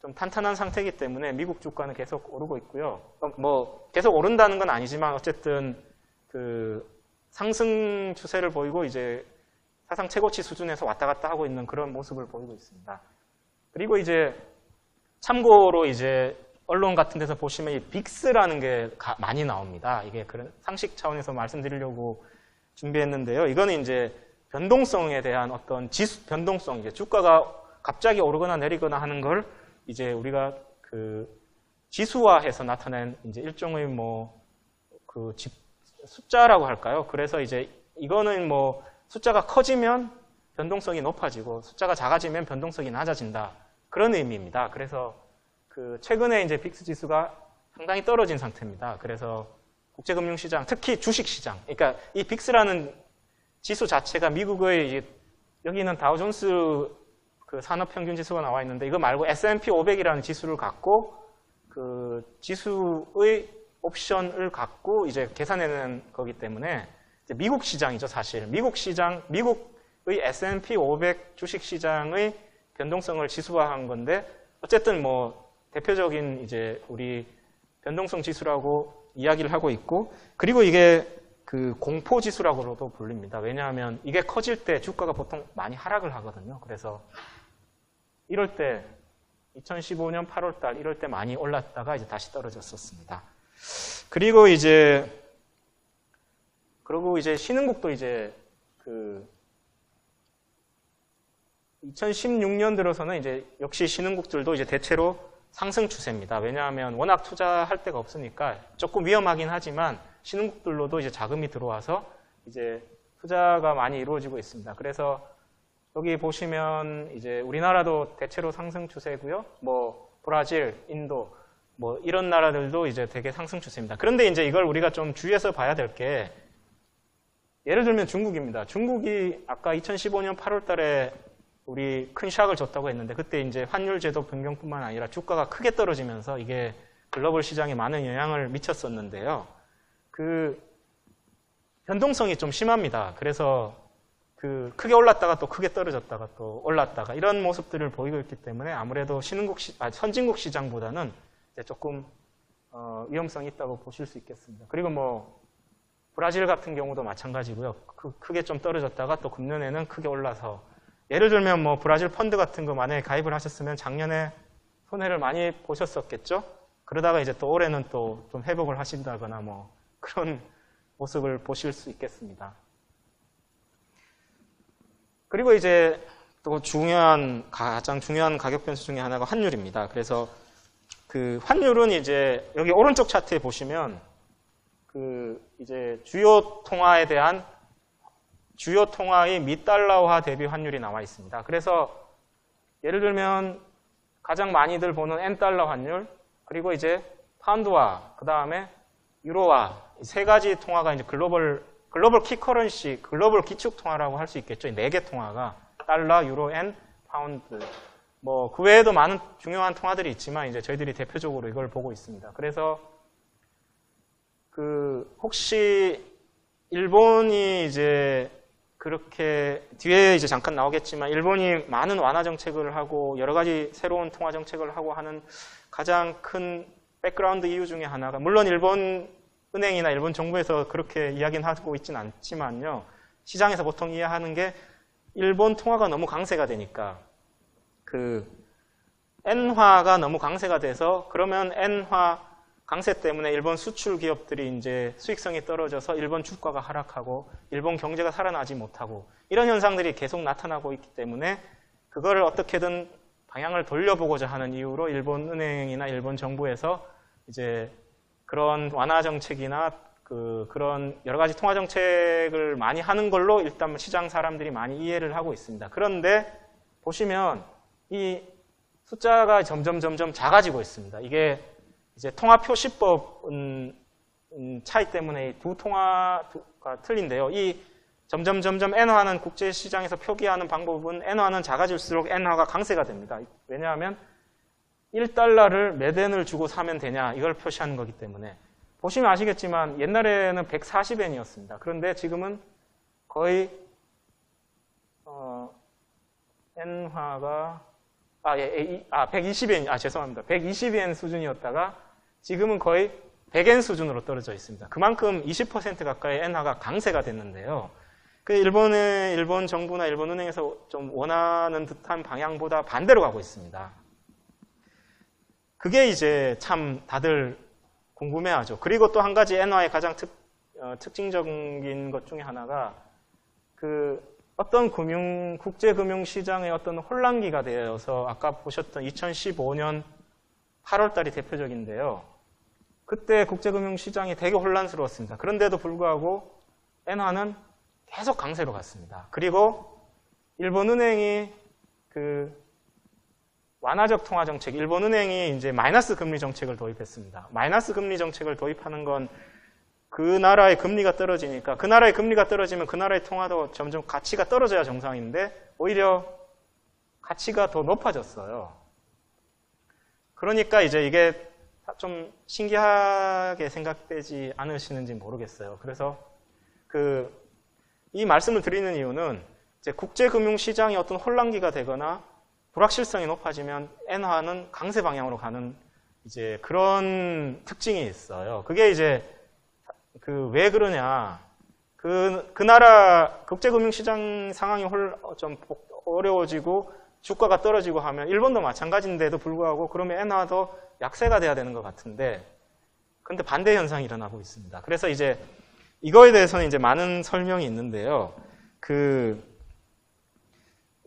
좀 탄탄한 상태이기 때문에 미국 주가는 계속 오르고 있고요. 뭐 계속 오른다는 건 아니지만 어쨌든 그 상승 추세를 보이고 이제 사상 최고치 수준에서 왔다 갔다 하고 있는 그런 모습을 보이고 있습니다. 그리고 이제 참고로 이제 언론 같은 데서 보시면 이 빅스라는 게 많이 나옵니다. 이게 그런 상식 차원에서 말씀드리려고 준비했는데요. 이거는 이제 변동성에 대한 어떤 변동성, 이제 주가가 갑자기 오르거나 내리거나 하는 걸 이제 우리가 그 지수화해서 나타낸 이제 일종의 뭐 그 숫자라고 할까요? 그래서 이제 이거는 뭐 숫자가 커지면 변동성이 높아지고 숫자가 작아지면 변동성이 낮아진다. 그런 의미입니다. 그래서 그 최근에 이제 빅스 지수가 상당히 떨어진 상태입니다. 그래서 국제금융시장, 특히 주식시장. 그러니까 이 빅스라는 지수 자체가 미국의 여기는 다우존스 그 산업평균지수가 나와 있는데 이거 말고 S&P 500이라는 지수를 갖고 그 지수의 옵션을 갖고 이제 계산해내는 거기 때문에 이제 미국 시장이죠, 사실. 미국의 S&P 500 주식시장의 변동성을 지수화한 건데 어쨌든 뭐 대표적인 이제 우리 변동성 지수라고 이야기를 하고 있고 그리고 이게 그 공포 지수라고도 불립니다. 왜냐하면 이게 커질 때 주가가 보통 많이 하락을 하거든요. 그래서 이럴 때 2015년 8월 달 이럴 때 많이 올랐다가 이제 다시 떨어졌었습니다. 그리고 이제 신흥국도 이제 그 2016년 들어서는 이제 역시 신흥국들도 이제 대체로 상승 추세입니다. 왜냐하면 워낙 투자할 데가 없으니까 조금 위험하긴 하지만 신흥국들로도 이제 자금이 들어와서 이제 투자가 많이 이루어지고 있습니다. 그래서 여기 보시면 이제 우리나라도 대체로 상승 추세고요. 뭐 브라질, 인도 뭐 이런 나라들도 이제 되게 상승 추세입니다. 그런데 이제 이걸 우리가 좀 주의해서 봐야 될 게 예를 들면 중국입니다. 중국이 아까 2015년 8월 달에 우리 큰 샥을 줬다고 했는데 그때 이제 환율 제도 변경뿐만 아니라 주가가 크게 떨어지면서 이게 글로벌 시장에 많은 영향을 미쳤었는데요. 그 변동성이 좀 심합니다. 그래서 그 크게 올랐다가 또 크게 떨어졌다가 또 올랐다가 이런 모습들을 보이고 있기 때문에 아무래도 선진국 시장보다는 이제 조금 위험성이 있다고 보실 수 있겠습니다. 그리고 뭐 브라질 같은 경우도 마찬가지고요. 크게 좀 떨어졌다가 또 금년에는 크게 올라서 예를 들면 뭐 브라질 펀드 같은 거 만약에 가입을 하셨으면 작년에 손해를 많이 보셨었겠죠? 그러다가 이제 또 올해는 또 좀 회복을 하신다거나 뭐 그런 모습을 보실 수 있겠습니다. 그리고 이제 또 가장 중요한 가격 변수 중에 하나가 환율입니다. 그래서 그 환율은 이제 여기 오른쪽 차트에 보시면 그 이제 주요 통화의 미달러화 대비 환율이 나와 있습니다. 그래서 예를 들면 가장 많이들 보는 N달러 환율, 그리고 이제 파운드화, 그 다음에 유로화, 이 세 가지 통화가 이제 글로벌 키커런시, 글로벌 기축 통화라고 할 수 있겠죠. 이 네 개 통화가 달러, 유로, 엔, 파운드. 뭐 그 외에도 많은 중요한 통화들이 있지만 이제 저희들이 대표적으로 이걸 보고 있습니다. 그래서 그 혹시 일본이 이제 그렇게 뒤에 이제 잠깐 나오겠지만 일본이 많은 완화 정책을 하고 여러 가지 새로운 통화 정책을 하고 하는 가장 큰 백그라운드 이유 중에 하나가 물론 일본 은행이나 일본 정부에서 그렇게 이야기는 하고 있지는 않지만요. 시장에서 보통 이해하는 게 일본 통화가 너무 강세가 되니까 그 엔화가 너무 강세가 돼서 그러면 엔화 강세 때문에 일본 수출 기업들이 이제 수익성이 떨어져서 일본 주가가 하락하고 일본 경제가 살아나지 못하고 이런 현상들이 계속 나타나고 있기 때문에 그거를 어떻게든 방향을 돌려보고자 하는 이유로 일본 은행이나 일본 정부에서 이제 그런 완화 정책이나 그런 여러 가지 통화 정책을 많이 하는 걸로 일단 시장 사람들이 많이 이해를 하고 있습니다. 그런데 보시면 이 숫자가 점점 작아지고 있습니다. 이게 이제 통화표시법 차이 때문에 두 통화가 틀린데요. 이 점점 엔화는 국제시장에서 표기하는 방법은 엔화는 작아질수록 엔화가 강세가 됩니다. 왜냐하면 1달러를 몇 엔을 주고 사면 되냐 이걸 표시하는 거기 때문에. 보시면 아시겠지만 옛날에는 140엔이었습니다. 그런데 지금은 거의 엔화가 120엔, 죄송합니다. 120엔 수준이었다가 지금은 거의 100엔 수준으로 떨어져 있습니다. 그만큼 20% 가까이 엔화가 강세가 됐는데요. 그 일본 정부나 일본 은행에서 좀 원하는 듯한 방향보다 반대로 가고 있습니다. 그게 이제 참 다들 궁금해하죠. 그리고 또 한 가지 엔화의 가장 특징적인 것 중에 하나가 어떤 국제금융시장의 어떤 혼란기가 되어서 아까 보셨던 2015년 8월 달이 대표적인데요. 그때 국제금융시장이 되게 혼란스러웠습니다. 그런데도 불구하고 엔화는 계속 강세로 갔습니다. 그리고 일본은행이 완화적 통화 정책, 일본은행이 이제 마이너스 금리 정책을 도입했습니다. 마이너스 금리 정책을 도입하는 건 그 나라의 금리가 떨어지니까 그 나라의 금리가 떨어지면 그 나라의 통화도 점점 가치가 떨어져야 정상인데 오히려 가치가 더 높아졌어요. 그러니까 이제 이게 좀 신기하게 생각되지 않으시는지 모르겠어요. 그래서 이 말씀을 드리는 이유는 이제 국제금융시장이 어떤 혼란기가 되거나 불확실성이 높아지면 엔화는 강세 방향으로 가는 이제 그런 특징이 있어요. 그게 이제 왜 그러냐. 그 나라 국제금융시장 상황이 좀 어려워지고 주가가 떨어지고 하면 일본도 마찬가지인데도 불구하고 그러면 엔화도 약세가 돼야 되는 것 같은데 근데 반대 현상이 일어나고 있습니다. 그래서 이제 이거에 대해서는 이제 많은 설명이 있는데요.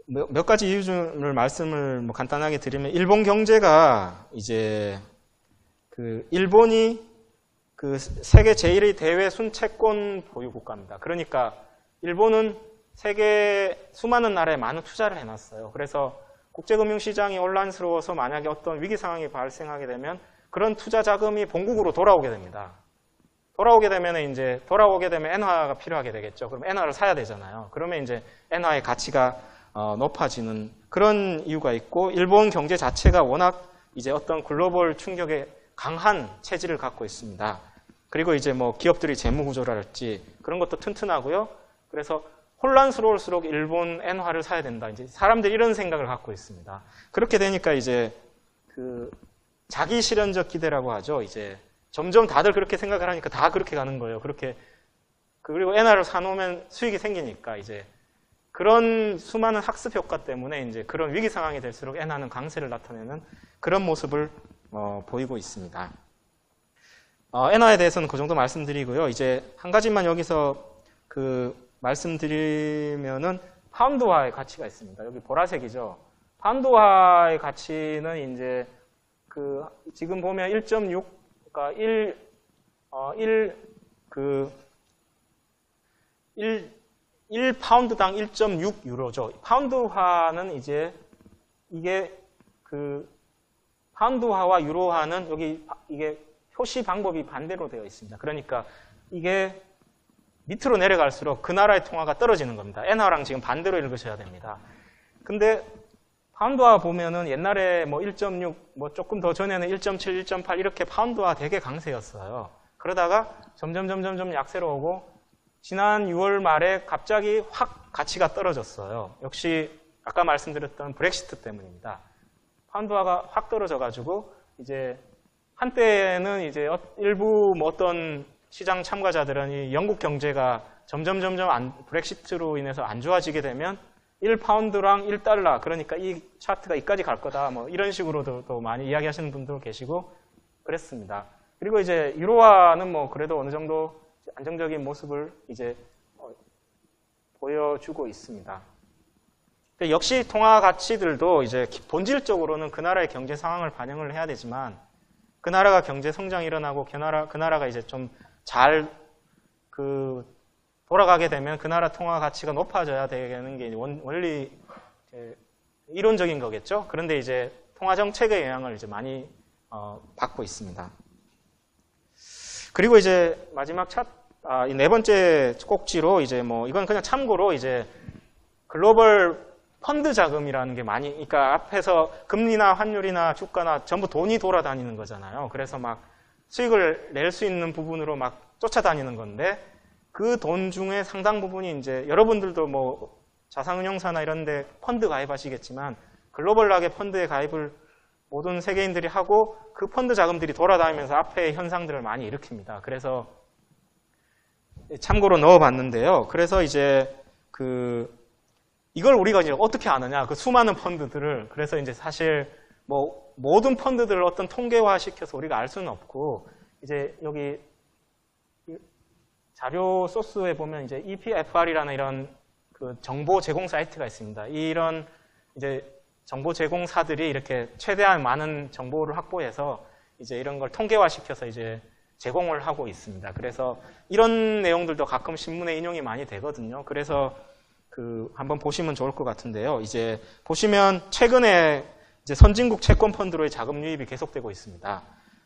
몇 가지 이유를 말씀을 간단하게 드리면 일본 경제가 이제 일본이 세계 제1의 대외 순채권 보유 국가입니다. 그러니까 일본은 세계 수많은 나라에 많은 투자를 해놨어요. 그래서 국제금융시장이 혼란스러워서 만약에 어떤 위기 상황이 발생하게 되면 그런 투자 자금이 본국으로 돌아오게 됩니다. 돌아오게 되면 엔화가 필요하게 되겠죠. 그럼 엔화를 사야 되잖아요. 그러면 이제 엔화의 가치가 높아지는 그런 이유가 있고 일본 경제 자체가 워낙 이제 어떤 글로벌 충격에 강한 체질을 갖고 있습니다. 그리고 이제 기업들이 재무 구조랄지 그런 것도 튼튼하고요. 그래서 혼란스러울수록 일본 엔화를 사야 된다. 이제 사람들이 이런 생각을 갖고 있습니다. 그렇게 되니까 이제 자기 실현적 기대라고 하죠. 이제 점점 다들 그렇게 생각을 하니까 다 그렇게 가는 거예요. 그리고 엔화를 사놓으면 수익이 생기니까 이제 그런 수많은 학습 효과 때문에 이제 그런 위기 상황이 될수록 엔화는 강세를 나타내는 그런 모습을 보이고 있습니다. 엔화에 대해서는 그 정도 말씀드리고요. 이제 한 가지만 여기서 말씀드리면은 파운드화의 가치가 있습니다. 여기 보라색이죠. 파운드화의 가치는 이제 지금 보면 1.6, 그러니까 1파운드당 1.6 유로죠. 파운드화는 이제 이게 파운드화와 유로화는 이게 표시 방법이 반대로 되어 있습니다. 그러니까 이게 밑으로 내려갈수록 그 나라의 통화가 떨어지는 겁니다. 엔화랑 지금 반대로 읽으셔야 됩니다. 근데 파운드화 보면은 옛날에 1.6, 조금 더 전에는 1.7, 1.8 이렇게 파운드화 되게 강세였어요. 그러다가 점점 약세로 오고 지난 6월 말에 갑자기 확 가치가 떨어졌어요. 역시 아까 말씀드렸던 브렉시트 때문입니다. 파운드화가 확 떨어져가지고 이제 한때는 이제 일부 어떤 시장 참가자들은 이 영국 경제가 점점 브렉시트로 인해서 안 좋아지게 되면 1파운드랑 1달러, 그러니까 이 차트가 이까지 갈 거다, 이런 식으로도 또 많이 이야기하시는 분도 계시고 그랬습니다. 그리고 이제 유로화는 그래도 어느 정도 안정적인 모습을 이제 보여주고 있습니다. 역시 통화 가치들도 이제 본질적으로는 그 나라의 경제 상황을 반영을 해야 되지만 그 나라가 경제 성장이 일어나고 그 나라가 이제 좀 잘 돌아가게 되면 그 나라 통화 가치가 높아져야 되는 게 원리 이론적인 거겠죠. 그런데 이제 통화 정책의 영향을 이제 많이 받고 있습니다. 그리고 이제 마지막 이 네 번째 꼭지로 이제 뭐 이건 그냥 참고로 이제 글로벌 펀드 자금이라는 게 많이, 그러니까 앞에서 금리나 환율이나 주가나 전부 돈이 돌아다니는 거잖아요. 그래서 막 수익을 낼 수 있는 부분으로 막 쫓아다니는 건데 그 돈 중에 상당 부분이 이제 여러분들도 뭐 자산운용사나 이런 데 펀드 가입하시겠지만 글로벌하게 펀드에 가입을 모든 세계인들이 하고 그 펀드 자금들이 돌아다니면서 앞에 현상들을 많이 일으킵니다. 그래서 참고로 넣어봤는데요. 그래서 이제 이걸 우리가 이제 어떻게 아느냐, 그 수많은 펀드들을. 그래서 이제 사실 뭐 모든 펀드들을 어떤 통계화 시켜서 우리가 알 수는 없고, 이제 여기 자료 소스에 보면 이제 EPFR이라는 이런 그 정보 제공 사이트가 있습니다. 이런 이제 정보 제공사들이 이렇게 최대한 많은 정보를 확보해서 이제 이런 걸 통계화 시켜서 이제 제공을 하고 있습니다. 그래서 이런 내용들도 가끔 신문에 인용이 많이 되거든요. 그래서 한번 보시면 좋을 것 같은데요. 이제 보시면 최근에 이제 선진국 채권 펀드로의 자금 유입이 계속되고 있습니다.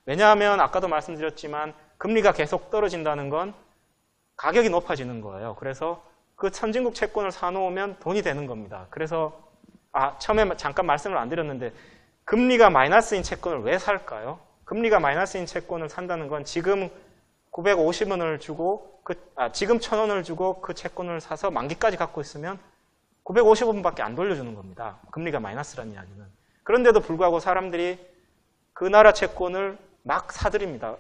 왜냐하면 아까도 말씀드렸지만 금리가 계속 떨어진다는 건 가격이 높아지는 거예요. 그래서 그 선진국 채권을 사놓으면 돈이 되는 겁니다. 그래서 처음에 잠깐 말씀을 안 드렸는데 금리가 마이너스인 채권을 왜 살까요? 금리가 마이너스인 채권을 산다는 건 지금 950원을 주고 지금 1000원을 주고 그 채권을 사서 만기까지 갖고 있으면 950원밖에 안 돌려주는 겁니다. 금리가 마이너스라는 이야기는. 그런데도 불구하고 사람들이 그 나라 채권을 막 사들입니다.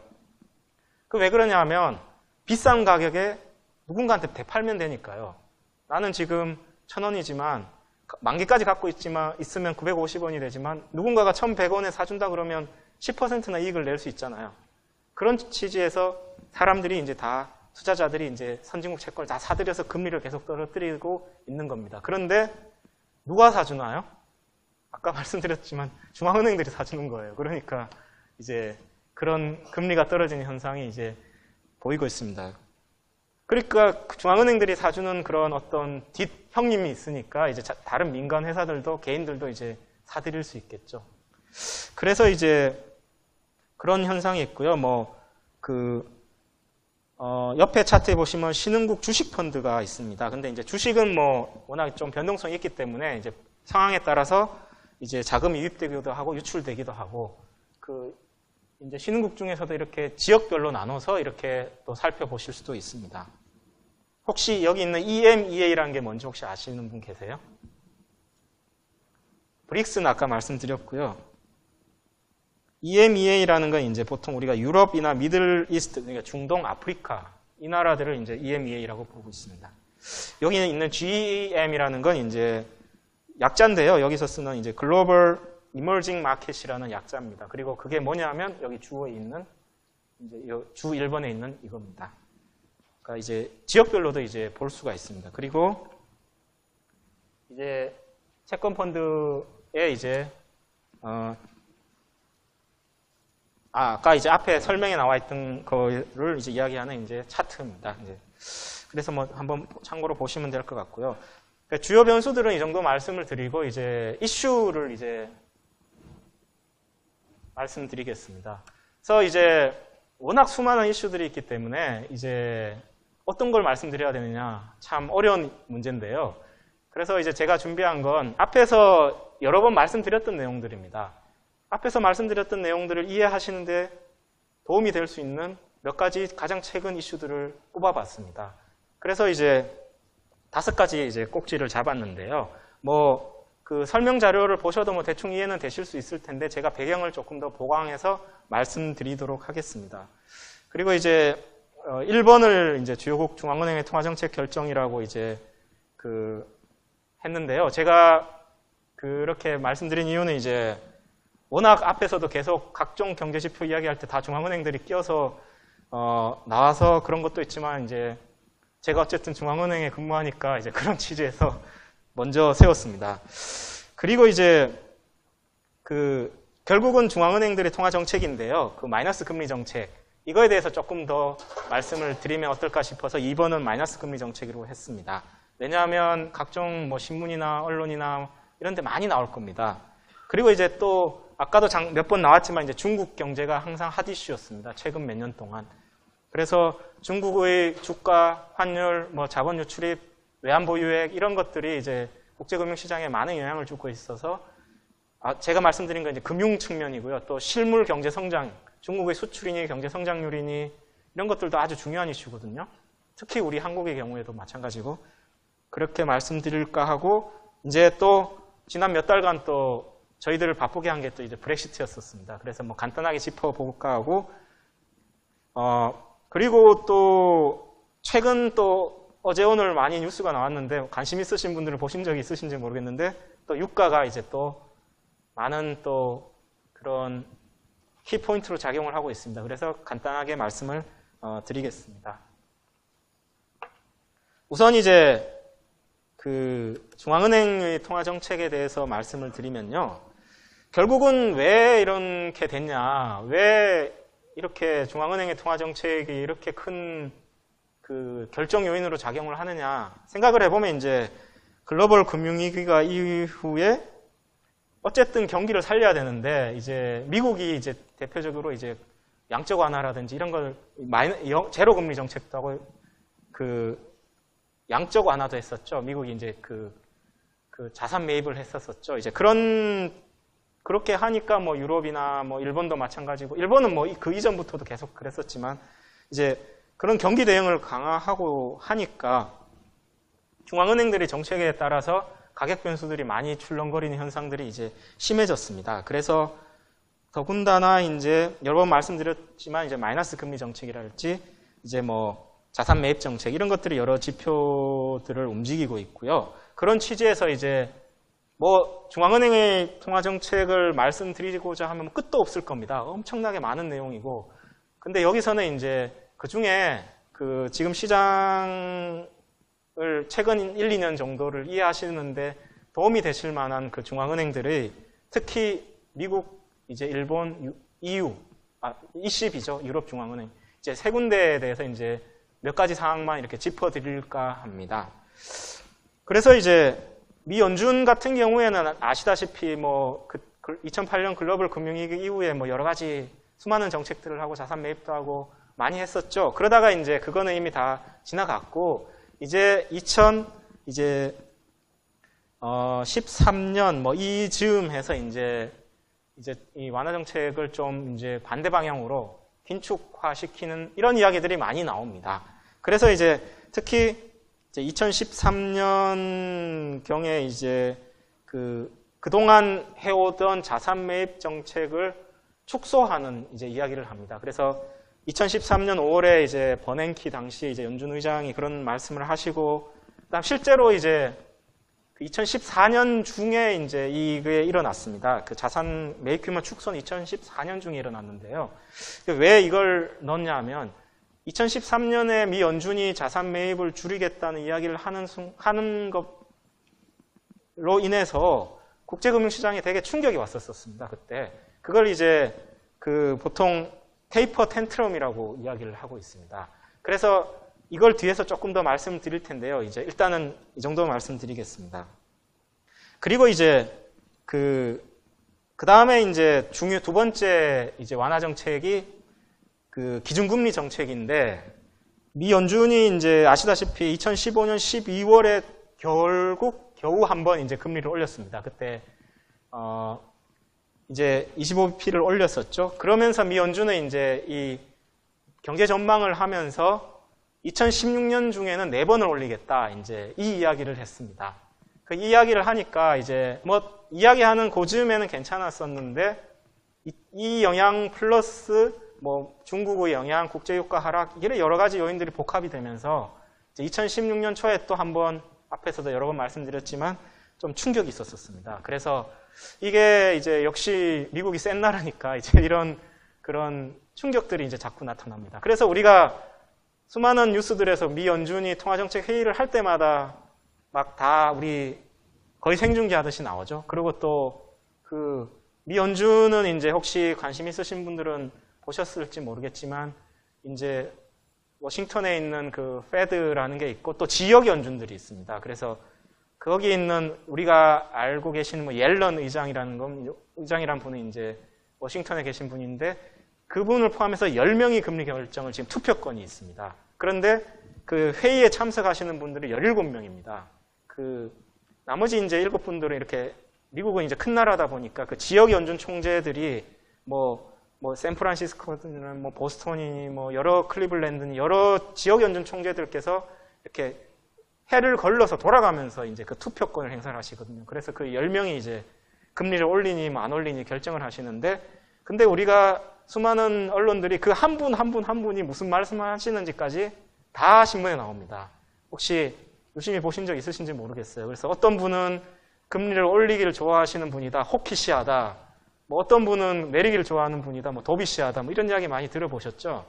그 왜 그러냐 하면 비싼 가격에 누군가한테 되팔면 되니까요. 나는 지금 1000원이지만 만기까지 갖고 있으면 950원이 되지만 누군가가 1100원에 사준다 그러면 10%나 이익을 낼 수 있잖아요. 그런 취지에서 사람들이 이제 투자자들이 이제 선진국 채권을 다 사들여서 금리를 계속 떨어뜨리고 있는 겁니다. 그런데 누가 사주나요? 아까 말씀드렸지만 중앙은행들이 사주는 거예요. 그러니까 이제 그런 금리가 떨어지는 현상이 이제 보이고 있습니다. 그러니까 중앙은행들이 사주는 그런 어떤 뒷형님이 있으니까 이제 다른 민간 회사들도 개인들도 이제 사들일 수 있겠죠. 그래서 이제 그런 현상이 있고요. 옆에 차트에 보시면 신흥국 주식 펀드가 있습니다. 근데 이제 주식은 워낙 좀 변동성이 있기 때문에 이제 상황에 따라서 이제 자금이 유입되기도 하고 유출되기도 하고 이제 신흥국 중에서도 이렇게 지역별로 나눠서 이렇게 또 살펴보실 수도 있습니다. 혹시 여기 있는 EMEA라는 게 뭔지 혹시 아시는 분 계세요? 브릭스는 아까 말씀드렸고요. EMEA라는 건 이제 보통 우리가 유럽이나 미들 이스트, 그러니까 중동, 아프리카 이 나라들을 이제 EMEA라고 부르고 있습니다. 여기 있는 GEM이라는 건 이제 약자인데요. 여기서 쓰는 이제 글로벌 이머징 마켓이라는 약자입니다. 그리고 그게 뭐냐면 여기 주에 있는 이제 주 1번에 있는 이겁니다. 그러니까 이제 지역별로도 이제 볼 수가 있습니다. 그리고 이제 채권 펀드에 이제 아까 이제 앞에 설명에 나와 있던 거를 이제 이야기하는 이제 차트입니다. 이제 그래서 한번 참고로 보시면 될 것 같고요. 그러니까 주요 변수들은 이 정도 말씀을 드리고 이제 이슈를 이제 말씀드리겠습니다. 그래서 이제 워낙 수많은 이슈들이 있기 때문에 이제 어떤 걸 말씀드려야 되느냐 참 어려운 문제인데요. 그래서 이제 제가 준비한 건 앞에서 여러 번 말씀드렸던 내용들입니다. 앞에서 말씀드렸던 내용들을 이해하시는데 도움이 될 수 있는 몇 가지 가장 최근 이슈들을 꼽아봤습니다. 그래서 이제 5가지 이제 꼭지를 잡았는데요. 그 설명 자료를 보셔도 대충 이해는 되실 수 있을 텐데 제가 배경을 조금 더 보강해서 말씀드리도록 하겠습니다. 그리고 이제 1번을 이제 주요국 중앙은행의 통화정책 결정이라고 이제 했는데요. 제가 그렇게 말씀드린 이유는 이제 워낙 앞에서도 계속 각종 경제지표 이야기할 때 다 중앙은행들이 끼어서 나와서 그런 것도 있지만 이제 제가 어쨌든 중앙은행에 근무하니까 이제 그런 취지에서 먼저 세웠습니다. 그리고 이제 결국은 중앙은행들의 통화 정책인데요. 마이너스 금리 정책 이거에 대해서 조금 더 말씀을 드리면 어떨까 싶어서 2번은 마이너스 금리 정책으로 했습니다. 왜냐하면 각종 신문이나 언론이나 이런 데 많이 나올 겁니다. 그리고 이제 또 아까도 몇 번 나왔지만 이제 중국 경제가 항상 핫 이슈였습니다. 최근 몇 년 동안. 그래서 중국의 주가, 환율, 뭐 자본 유출입, 외환 보유액 이런 것들이 이제 국제금융시장에 많은 영향을 주고 있어서 제가 말씀드린 건 이제 금융 측면이고요. 또 실물 경제 성장, 중국의 수출이니 경제 성장률이니 이런 것들도 아주 중요한 이슈거든요. 특히 우리 한국의 경우에도 마찬가지고 그렇게 말씀드릴까 하고 이제 또 지난 몇 달간 또 저희들을 바쁘게 한 게 또 이제 브렉시트였었습니다. 그래서 뭐 간단하게 짚어볼까 하고 그리고 또 최근 또 어제 오늘 많이 뉴스가 나왔는데 관심 있으신 분들은 보신 적이 있으신지 모르겠는데 또 유가가 이제 또 많은 또 그런 키포인트로 작용을 하고 있습니다. 그래서 간단하게 말씀을 드리겠습니다. 우선 이제 그 중앙은행의 통화정책에 대해서 말씀을 드리면요. 결국은 왜 이렇게 됐냐, 왜 이렇게 중앙은행의 통화정책이 이렇게 큰 그 결정 요인으로 작용을 하느냐 생각을 해보면 이제 글로벌 금융위기가 이후에 어쨌든 경기를 살려야 되는데 이제 미국이 이제 대표적으로 이제 양적 완화라든지 이런 걸 제로 금리 정책도 하고 그 양적 완화도 했었죠. 미국이 이제 그 자산 매입을 했었었죠. 이제 그렇게 하니까 뭐 유럽이나 뭐 일본도 마찬가지고 일본은 뭐 그 이전부터도 계속 그랬었지만 이제 그런 경기 대응을 강화하고 하니까 중앙은행들이 정책에 따라서 가격 변수들이 많이 출렁거리는 현상들이 이제 심해졌습니다. 그래서 더군다나 이제 여러 번 말씀드렸지만 이제 마이너스 금리 정책이랄지 이제 뭐 자산 매입 정책 이런 것들이 여러 지표들을 움직이고 있고요. 그런 취지에서 이제 뭐 중앙은행의 통화 정책을 말씀드리고자 하면 끝도 없을 겁니다. 엄청나게 많은 내용이고. 근데 여기서는 이제 그 중에 그 지금 시장을 최근 1, 2년 정도를 이해하시는데 도움이 되실 만한 그 중앙은행들의 특히 미국, 이제 일본, EU, ECB죠. 유럽 중앙은행. 이제 세 군데에 대해서 이제 몇 가지 사항만 이렇게 짚어드릴까 합니다. 그래서 이제 미 연준 같은 경우에는 아시다시피 뭐 2008년 글로벌 금융위기 이후에 뭐 여러 가지 수많은 정책들을 하고 자산 매입도 하고 많이 했었죠. 그러다가 이제 그거는 이미 다 지나갔고 이제 13년 뭐 이즈음 해서 이제 이 완화 정책을 좀 이제 반대 방향으로 긴축화시키는 이런 이야기들이 많이 나옵니다. 그래서 이제 특히 2013년 경에 이제 그동안 해오던 자산 매입 정책을 축소하는 이제 이야기를 합니다. 그래서 2013년 5월에 이제 버냉키 당시 이제 연준 의장이 그런 말씀을 하시고, 그다음 실제로 이제 2014년 중에 이제 이게 일어났습니다. 그 자산 매입 규모 축소는 2014년 중에 일어났는데요. 왜 이걸 넣냐 하면 2013년에 미 연준이 자산 매입을 줄이겠다는 이야기를 하는 것로 인해서 국제금융시장에 되게 충격이 왔었습니다. 그때 그걸 이제 보통 테이퍼 텐트럼이라고 이야기를 하고 있습니다. 그래서 이걸 뒤에서 조금 더 말씀드릴 텐데요. 이제 일단은 이 정도 말씀드리겠습니다. 그리고 이제 그 다음에 이제 두 번째 이제 완화 정책이 기준금리 정책인데, 미 연준이 이제 아시다시피 2015년 12월에 겨우 한번 이제 금리를 올렸습니다. 그때 이제 25bp를 올렸었죠. 그러면서 미 연준은 이제 이 경제 전망을 하면서 2016년 중에는 4번을 올리겠다, 이제 이 이야기를 했습니다. 그 이야기를 하니까 이제 뭐 이야기하는 고즈음에는 괜찮았었는데 이 영향 플러스 뭐 중국의 영향, 국제유가 하락, 이런 여러 가지 요인들이 복합이 되면서 이제 2016년 초에 또 한번 앞에서도 여러 번 말씀드렸지만 좀 충격이 있었습니다. 그래서 이게 이제 역시 미국이 센 나라니까 이제 이런 그런 충격들이 이제 자꾸 나타납니다. 그래서 우리가 수많은 뉴스들에서 미 연준이 통화정책 회의를 할 때마다 막 다 우리 거의 생중계하듯이 나오죠. 그리고 또 미 연준은 이제 혹시 관심 있으신 분들은 보셨을지 모르겠지만 이제 워싱턴에 있는 페드라는 게 있고 또 지역 연준들이 있습니다. 그래서 거기 있는 우리가 알고 계시는 뭐 옐런 의장이라는 분이 이제 워싱턴에 계신 분인데 그분을 포함해서 10명이 금리 결정을 지금 투표권이 있습니다. 그런데 그 회의에 참석하시는 분들이 17명입니다. 그 나머지 이제 7분들은 이렇게 미국은 이제 큰 나라다 보니까 그 지역 연준 총재들이 뭐 샌프란시스코든 뭐 보스턴이니 뭐 여러 클리블랜드니 여러 지역 연준 총재들께서 이렇게 해를 걸러서 돌아가면서 이제 그 투표권을 행사를 하시거든요. 그래서 그 10명이 이제 금리를 올리니 뭐 안 올리니 결정을 하시는데 근데 우리가 수많은 언론들이 그 한 분 한 분 한 분이 무슨 말씀을 하시는지까지 다 신문에 나옵니다. 혹시 유심히 보신 적 있으신지 모르겠어요. 그래서 어떤 분은 금리를 올리기를 좋아하시는 분이다. 호키시하다. 뭐 어떤 분은 내리기를 좋아하는 분이다. 뭐 도비시하다. 뭐 이런 이야기 많이 들어보셨죠?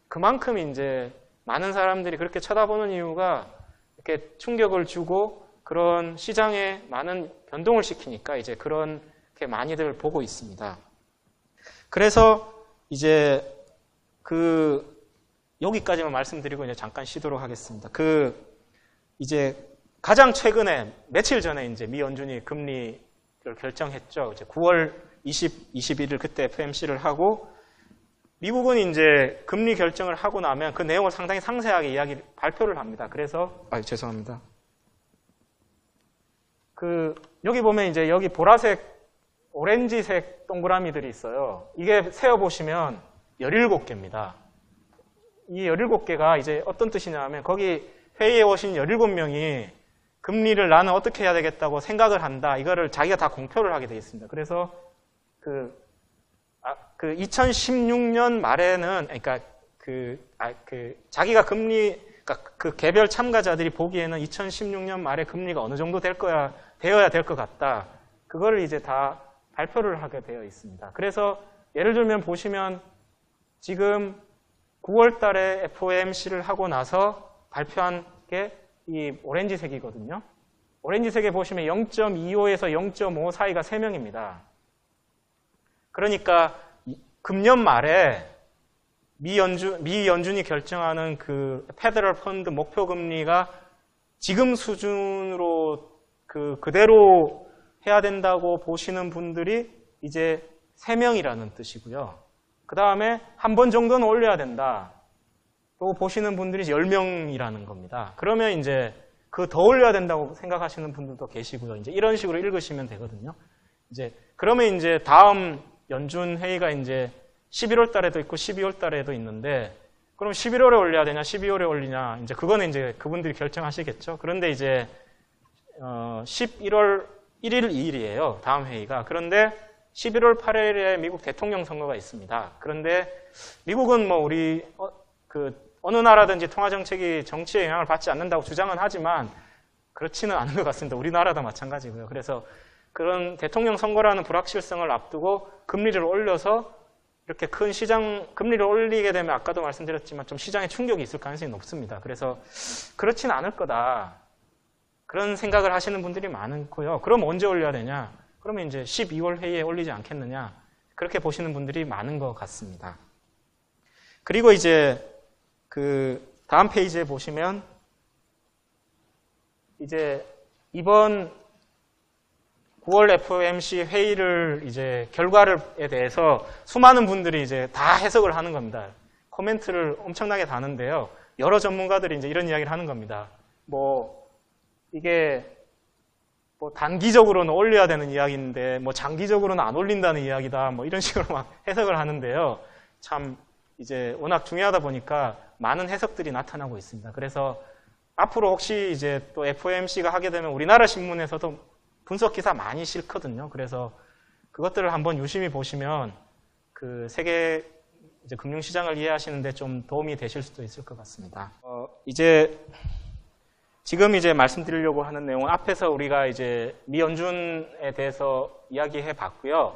그만큼 이제 많은 사람들이 그렇게 쳐다보는 이유가 이렇게 충격을 주고 그런 시장에 많은 변동을 시키니까 이제 그렇게 많이들 보고 있습니다. 그래서 이제 여기까지만 말씀드리고 이제 잠깐 쉬도록 하겠습니다. 이제 가장 최근에 며칠 전에 이제 미 연준이 금리를 결정했죠. 이제 9월 21일 그때 FOMC를 하고 미국은 이제 금리 결정을 하고 나면 그 내용을 상당히 상세하게 발표를 합니다. 그래서 죄송합니다. 여기 보면 이제 여기 보라색, 오렌지색 동그라미들이 있어요. 이게 세어보시면 17개입니다. 이 17개가 이제 어떤 뜻이냐면 거기 회의에 오신 17명이 금리를 나는 어떻게 해야 되겠다고 생각을 한다. 이거를 자기가 다 공표를 하게 되어 있습니다. 그래서 2016년 말에는 그러니까 자기가 그러니까 그 개별 참가자들이 보기에는 2016년 말에 금리가 어느 정도 되어야 될 것 같다. 그거를 이제 다 발표를 하게 되어 있습니다. 그래서 예를 들면 보시면 지금 9월 달에 FOMC를 하고 나서 발표한 게 이 오렌지색이거든요. 오렌지색에 보시면 0.25에서 0.5 사이가 3명입니다. 그러니까 금년 말에 미 연준이 결정하는 그 페더럴 펀드 목표 금리가 지금 수준으로 그대로 해야 된다고 보시는 분들이 이제 3명이라는 뜻이고요. 그 다음에 한 번 정도는 올려야 된다. 또 보시는 분들이 10명이라는 겁니다. 그러면 이제 더 올려야 된다고 생각하시는 분들도 계시고요. 이제 이런 식으로 읽으시면 되거든요. 그러면 이제 다음 연준 회의가 이제 11월 달에도 있고 12월 달에도 있는데 그럼 11월에 올려야 되냐, 12월에 올리냐, 이제 그거는 이제 그분들이 결정하시겠죠. 그런데 이제 11월 1일, 2일이에요. 다음 회의가. 그런데 11월 8일에 미국 대통령 선거가 있습니다. 그런데 미국은 뭐 어느 나라든지 통화정책이 정치에 영향을 받지 않는다고 주장은 하지만 그렇지는 않은 것 같습니다. 우리나라도 마찬가지고요. 그래서 그런 대통령 선거라는 불확실성을 앞두고 금리를 올려서 이렇게 큰 금리를 올리게 되면 아까도 말씀드렸지만 좀 시장에 충격이 있을 가능성이 높습니다. 그래서 그렇지는 않을 거다. 그런 생각을 하시는 분들이 많고요. 그럼 언제 올려야 되냐? 그러면 이제 12월 회의에 올리지 않겠느냐? 그렇게 보시는 분들이 많은 것 같습니다. 그리고 이제 다음 페이지에 보시면 이제 이번 9월 FOMC 회의를 이제 결과에 대해서 수많은 분들이 이제 다 해석을 하는 겁니다. 코멘트를 엄청나게 다는데요. 여러 전문가들이 이제 이런 이야기를 하는 겁니다. 이게 단기적으로는 올려야 되는 이야기인데 장기적으로는 안 올린다는 이야기다. 이런 식으로 막 해석을 하는데요. 참 이제 워낙 중요하다 보니까 많은 해석들이 나타나고 있습니다. 그래서 앞으로 혹시 이제 또 FOMC가 하게 되면 우리나라 신문에서도 분석 기사 많이 실거든요. 그래서 그것들을 한번 유심히 보시면 세계 이제 금융시장을 이해하시는데 좀 도움이 되실 수도 있을 것 같습니다. 지금 이제 말씀드리려고 하는 내용은 앞에서 우리가 이제 미 연준에 대해서 이야기해 봤고요.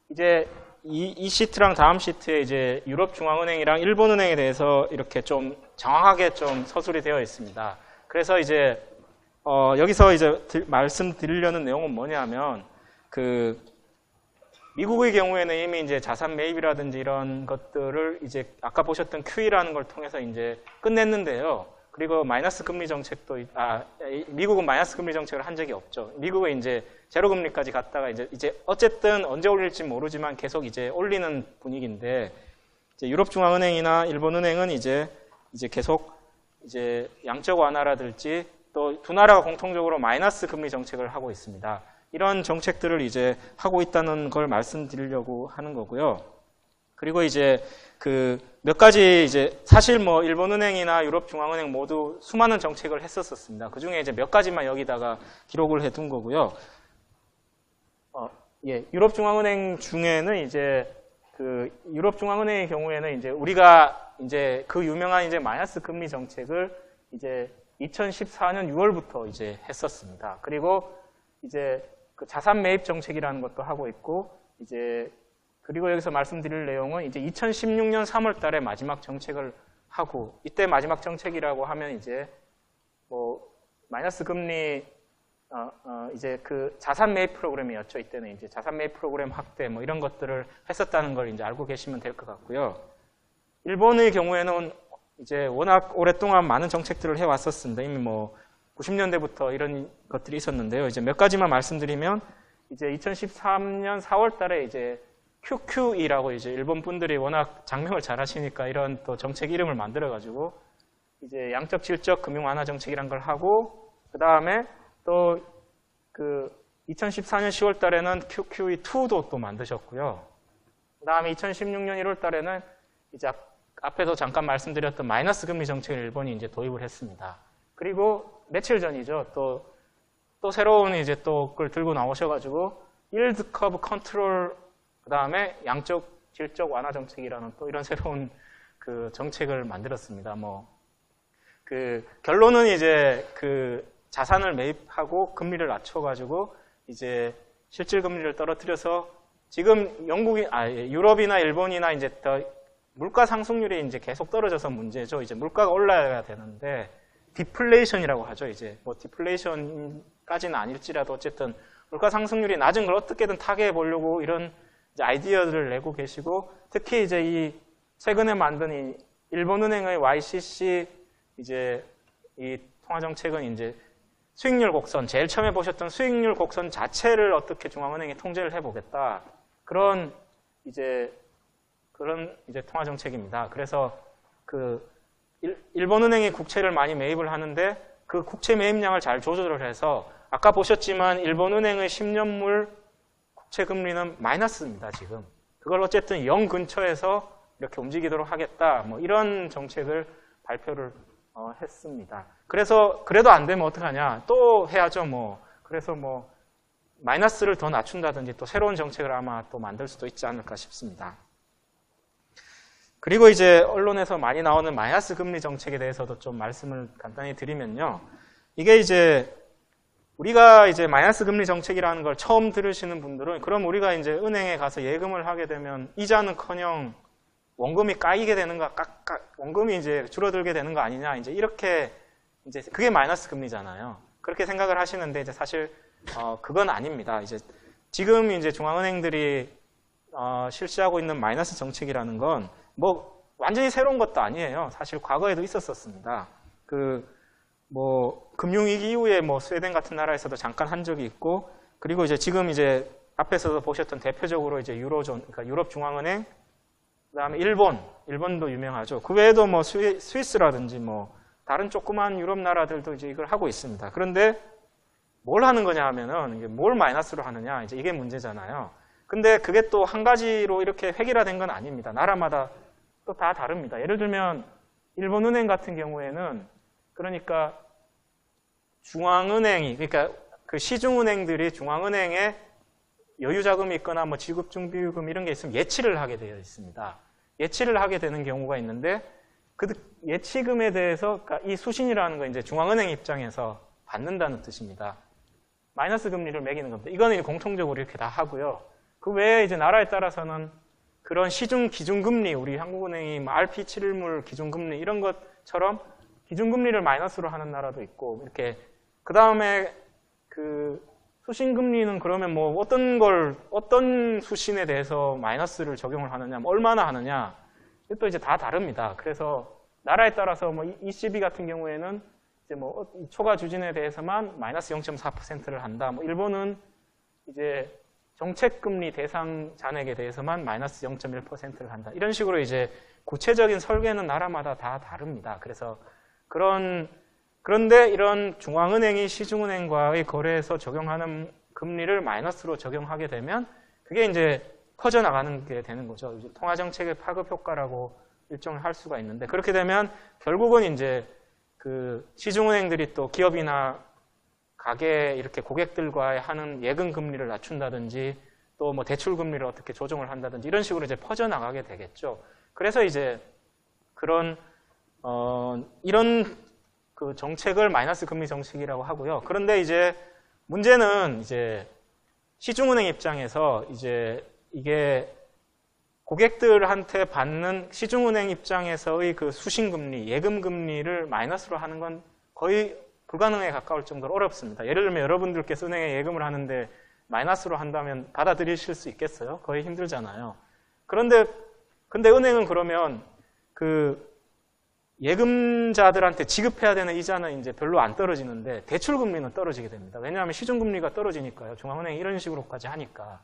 이제 이 시트랑 다음 시트에 이제 유럽 중앙은행이랑 일본은행에 대해서 이렇게 좀 정확하게 좀 서술이 되어 있습니다. 그래서 이제 여기서 이제 말씀드리려는 내용은 뭐냐면 미국의 경우에는 이미 이제 자산 매입이라든지 이런 것들을 이제 아까 보셨던 QE라는 걸 통해서 이제 끝냈는데요. 그리고 마이너스 금리 정책도 미국은 마이너스 금리 정책을 한 적이 없죠. 미국은 이제 제로 금리까지 갔다가 이제 어쨌든 언제 올릴지 모르지만 계속 이제 올리는 분위기인데 이제 유럽 중앙은행이나 일본 은행은 이제 계속 이제 양적 완화라든지 또 두 나라가 공통적으로 마이너스 금리 정책을 하고 있습니다. 이런 정책들을 이제 하고 있다는 걸 말씀드리려고 하는 거고요. 그리고 이제 그 몇 가지 이제 사실 뭐 일본 은행이나 유럽 중앙은행 모두 수많은 정책을 했었습니다. 그 중에 이제 몇 가지만 여기다가 기록을 해둔 거고요. 유럽 중앙은행 중에는 이제 그 유럽 중앙은행의 경우에는 이제 우리가 이제 그 유명한 이제 마이너스 금리 정책을 이제 2014년 6월부터 이제 했었습니다. 그리고 이제 그 자산 매입 정책이라는 것도 하고 있고 이제 그리고 여기서 말씀드릴 내용은 이제 2016년 3월 달에 마지막 정책을 하고 이때 마지막 정책이라고 하면 이제 뭐 마이너스 금리 이제 그 자산 매입 프로그램이었죠. 이때는 이제 자산 매입 프로그램 확대 뭐 이런 것들을 했었다는 걸 이제 알고 계시면 될 것 같고요. 일본의 경우에는 이제 워낙 오랫동안 많은 정책들을 해왔었습니다. 이미 뭐 90년대부터 이런 것들이 있었는데요. 이제 몇 가지만 말씀드리면 이제 2013년 4월 달에 이제 QQE라고 이제 일본 분들이 워낙 장명을 잘 하시니까 이런 또 정책 이름을 만들어가지고 이제 양적 질적 금융 완화 정책이란 걸 하고 그 다음에 또 그 2014년 10월 달에는 QQE2도 또 만드셨고요. 그 다음에 2016년 1월 달에는 이제 앞에서 잠깐 말씀드렸던 마이너스 금리 정책을 일본이 이제 도입을 했습니다. 그리고 며칠 전이죠. 또 새로운 이제 또 그걸 들고 나오셔가지고 yield curve control 그 다음에 양적 질적 완화 정책이라는 또 이런 새로운 그 정책을 만들었습니다. 뭐 그 결론은 이제 그 자산을 매입하고 금리를 낮춰가지고 이제 실질 금리를 떨어뜨려서 지금 유럽이나 일본이나 이제 더 물가 상승률이 이제 계속 떨어져서 문제죠. 이제 물가가 올라야 되는데 디플레이션이라고 하죠. 이제 뭐 디플레이션까지는 아닐지라도 어쨌든 물가 상승률이 낮은 걸 어떻게든 타개해 보려고 이런 이제 아이디어들을 내고 계시고 특히 이제 이 최근에 만든 이 일본은행의 YCC 이제 이 통화 정책은 이제 수익률 곡선 제일 처음에 보셨던 수익률 곡선 자체를 어떻게 중앙은행이 통제를 해보겠다 그런 이제 통화 정책입니다. 그래서 그 일본은행이 국채를 많이 매입을 하는데 그 국채 매입량을 잘 조절을 해서 아까 보셨지만 일본은행의 10년물 국채 금리는 마이너스입니다, 지금. 그걸 어쨌든 0 근처에서 이렇게 움직이도록 하겠다. 뭐 이런 정책을 발표를 했습니다. 그래서 그래도 안 되면 어떡하냐? 또 해야죠, 뭐. 그래서 뭐 마이너스를 더 낮춘다든지 또 새로운 정책을 아마 또 만들 수도 있지 않을까 싶습니다. 그리고 이제 언론에서 많이 나오는 마이너스 금리 정책에 대해서도 좀 말씀을 간단히 드리면요. 이게 이제 우리가 이제 마이너스 금리 정책이라는 걸 처음 들으시는 분들은 그럼 우리가 이제 은행에 가서 예금을 하게 되면 이자는커녕 원금이 까이게 되는 거, 원금이 이제 줄어들게 되는 거 아니냐, 이제 이렇게 이제 그게 마이너스 금리잖아요. 그렇게 생각을 하시는데 이제 사실 그건 아닙니다. 이제 지금 이제 중앙은행들이 실시하고 있는 마이너스 정책이라는 건 뭐 완전히 새로운 것도 아니에요. 사실 과거에도 있었습니다. 뭐 금융위기 이후에 뭐 스웨덴 같은 나라에서도 잠깐 한 적이 있고 그리고 이제 지금 이제 앞에서도 보셨던 대표적으로 이제 유로존, 그러니까 유럽 중앙은행, 그다음에 일본도 유명하죠. 그 외에도 뭐 스위스라든지 뭐 다른 조그만 유럽 나라들도 이제 이걸 하고 있습니다. 그런데 뭘 하는 거냐 하면은 이게 뭘 마이너스로 하느냐 이제 이게 문제잖아요. 근데 그게 또 한 가지로 이렇게 획일화된 건 아닙니다. 나라마다 또 다 다릅니다. 예를 들면 일본은행 같은 경우에는 그러니까 중앙은행이 그러니까 그 시중은행들이 중앙은행에 여유자금이 있거나 뭐 지급준비금 이런 게 있으면 예치를 하게 되어 있습니다. 예치를 하게 되는 경우가 있는데 그 예치금에 대해서 그러니까 이 수신이라는 건 이제 중앙은행 입장에서 받는다는 뜻입니다. 마이너스 금리를 매기는 겁니다. 이거는 공통적으로 이렇게 다 하고요. 그 외에 이제 나라에 따라서는 그런 시중 기준금리, 우리 한국은행이 RP7물 기준금리 이런 것처럼 기준금리를 마이너스로 하는 나라도 있고 이렇게 그 다음에 그 수신금리는 그러면 뭐 어떤 수신에 대해서 마이너스를 적용을 하느냐, 뭐 얼마나 하느냐, 또 이제 다 다릅니다. 그래서 나라에 따라서 뭐 ECB 같은 경우에는 이제 뭐 초과 주진에 대해서만 마이너스 0.4%를 한다. 뭐 일본은 이제 정책금리 대상 잔액에 대해서만 마이너스 0.1%를 한다. 이런 식으로 이제 구체적인 설계는 나라마다 다 다릅니다. 그래서 그런데 이런 중앙은행이 시중은행과의 거래에서 적용하는 금리를 마이너스로 적용하게 되면 그게 이제 퍼져나가는 게 되는 거죠. 이제 통화정책의 파급 효과라고 일종을 할 수가 있는데, 그렇게 되면 결국은 이제 그 시중은행들이 또 기업이나 가게 이렇게 고객들과 하는 예금 금리를 낮춘다든지 또 뭐 대출 금리를 어떻게 조정을 한다든지 이런 식으로 이제 퍼져나가게 되겠죠. 그래서 이제 그런 이런 그 정책을 마이너스 금리 정책이라고 하고요. 그런데 이제 문제는 이제 시중은행 입장에서 이제 이게 고객들한테 받는 시중은행 입장에서의 그 수신금리, 예금금리를 마이너스로 하는 건 거의 불가능에 가까울 정도로 어렵습니다. 예를 들면 여러분들께서 은행에 예금을 하는데 마이너스로 한다면 받아들이실 수 있겠어요? 거의 힘들잖아요. 근데 은행은 그러면 그 예금자들한테 지급해야 되는 이자는 이제 별로 안 떨어지는데 대출금리는 떨어지게 됩니다. 왜냐하면 시중금리가 떨어지니까요. 중앙은행이 이런 식으로까지 하니까.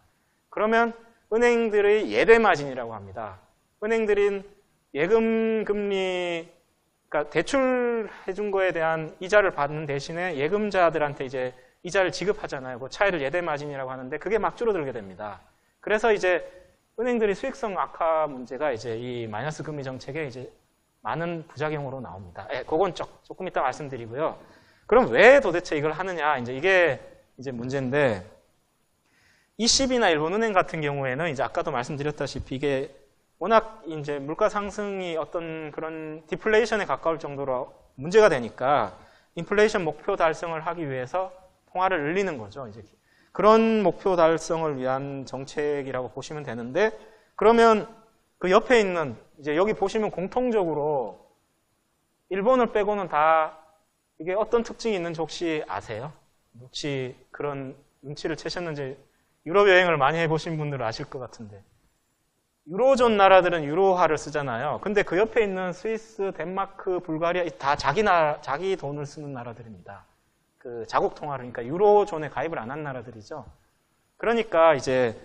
그러면 은행들의 예대마진이라고 합니다. 은행들인 예금금리, 그러니까 대출해준 거에 대한 이자를 받는 대신에 예금자들한테 이제 이자를 지급하잖아요. 그 차이를 예대마진이라고 하는데 그게 막 줄어들게 됩니다. 그래서 이제 은행들이 수익성 악화 문제가 이제 이 마이너스 금리 정책에 이제 많은 부작용으로 나옵니다. 그건 조금 이따 말씀드리고요. 그럼 왜 도대체 이걸 하느냐? 이게 이제 문제인데, ECB나 일본은행 같은 경우에는 이제 아까도 말씀드렸다시피 이게 워낙 이제 물가 상승이 어떤 그런 디플레이션에 가까울 정도로 문제가 되니까 인플레이션 목표 달성을 하기 위해서 통화를 늘리는 거죠. 이제 그런 목표 달성을 위한 정책이라고 보시면 되는데, 그러면 그 옆에 있는 이제 여기 보시면 공통적으로 일본을 빼고는 다 이게 어떤 특징이 있는지 혹시 아세요? 혹시 그런 눈치를 채셨는지, 유럽 여행을 많이 해보신 분들은 아실 것 같은데, 유로존 나라들은 유로화를 쓰잖아요. 근데 그 옆에 있는 스위스, 덴마크, 불가리아 다 자기 돈을 쓰는 나라들입니다. 그 자국 통화를, 그러니까 유로존에 가입을 안 한 나라들이죠. 그러니까 이제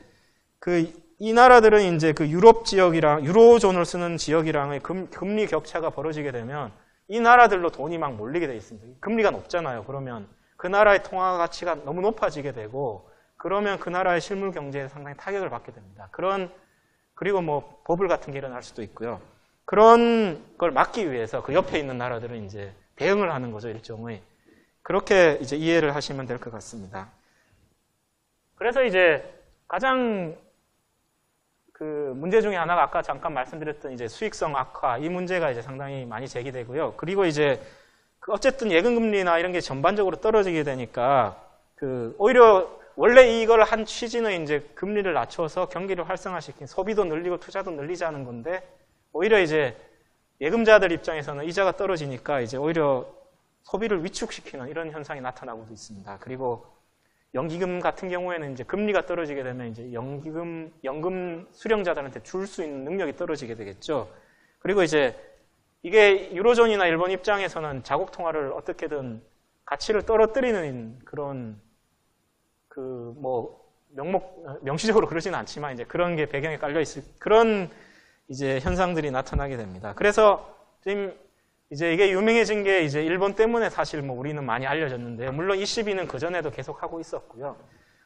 이 나라들은 이제 그 유럽 지역이랑 유로존을 쓰는 지역이랑의 금리 격차가 벌어지게 되면 이 나라들로 돈이 막 몰리게 돼 있습니다. 금리가 높잖아요. 그러면 그 나라의 통화 가치가 너무 높아지게 되고, 그러면 그 나라의 실물 경제에 상당히 타격을 받게 됩니다. 그리고 뭐 버블 같은 게 일어날 수도 있고요. 그런 걸 막기 위해서 그 옆에 있는 나라들은 이제 대응을 하는 거죠, 일종의. 그렇게 이제 이해를 하시면 될 것 같습니다. 그래서 이제 가장 그 문제 중에 하나가 아까 잠깐 말씀드렸던 이제 수익성 악화, 이 문제가 이제 상당히 많이 제기되고요. 그리고 이제 어쨌든 예금금리나 이런 게 전반적으로 떨어지게 되니까 오히려 원래 이걸 한 취지는 이제 금리를 낮춰서 경기를 활성화시킨, 소비도 늘리고 투자도 늘리자는 건데, 오히려 이제 예금자들 입장에서는 이자가 떨어지니까 이제 오히려 소비를 위축시키는 이런 현상이 나타나고도 있습니다. 그리고 연기금 같은 경우에는 이제 금리가 떨어지게 되면 이제 연금 수령자들한테 줄 수 있는 능력이 떨어지게 되겠죠. 그리고 이제 이게 유로존이나 일본 입장에서는 자국 통화를 어떻게든 가치를 떨어뜨리는 그런 명시적으로 그러지는 않지만 이제 그런 게 배경에 깔려 있을 그런 이제 현상들이 나타나게 됩니다. 그래서 지금 이제 이게 유명해진 게 이제 일본 때문에 사실 뭐 우리는 많이 알려졌는데요. 물론 ECB는 그전에도 계속 하고 있었고요.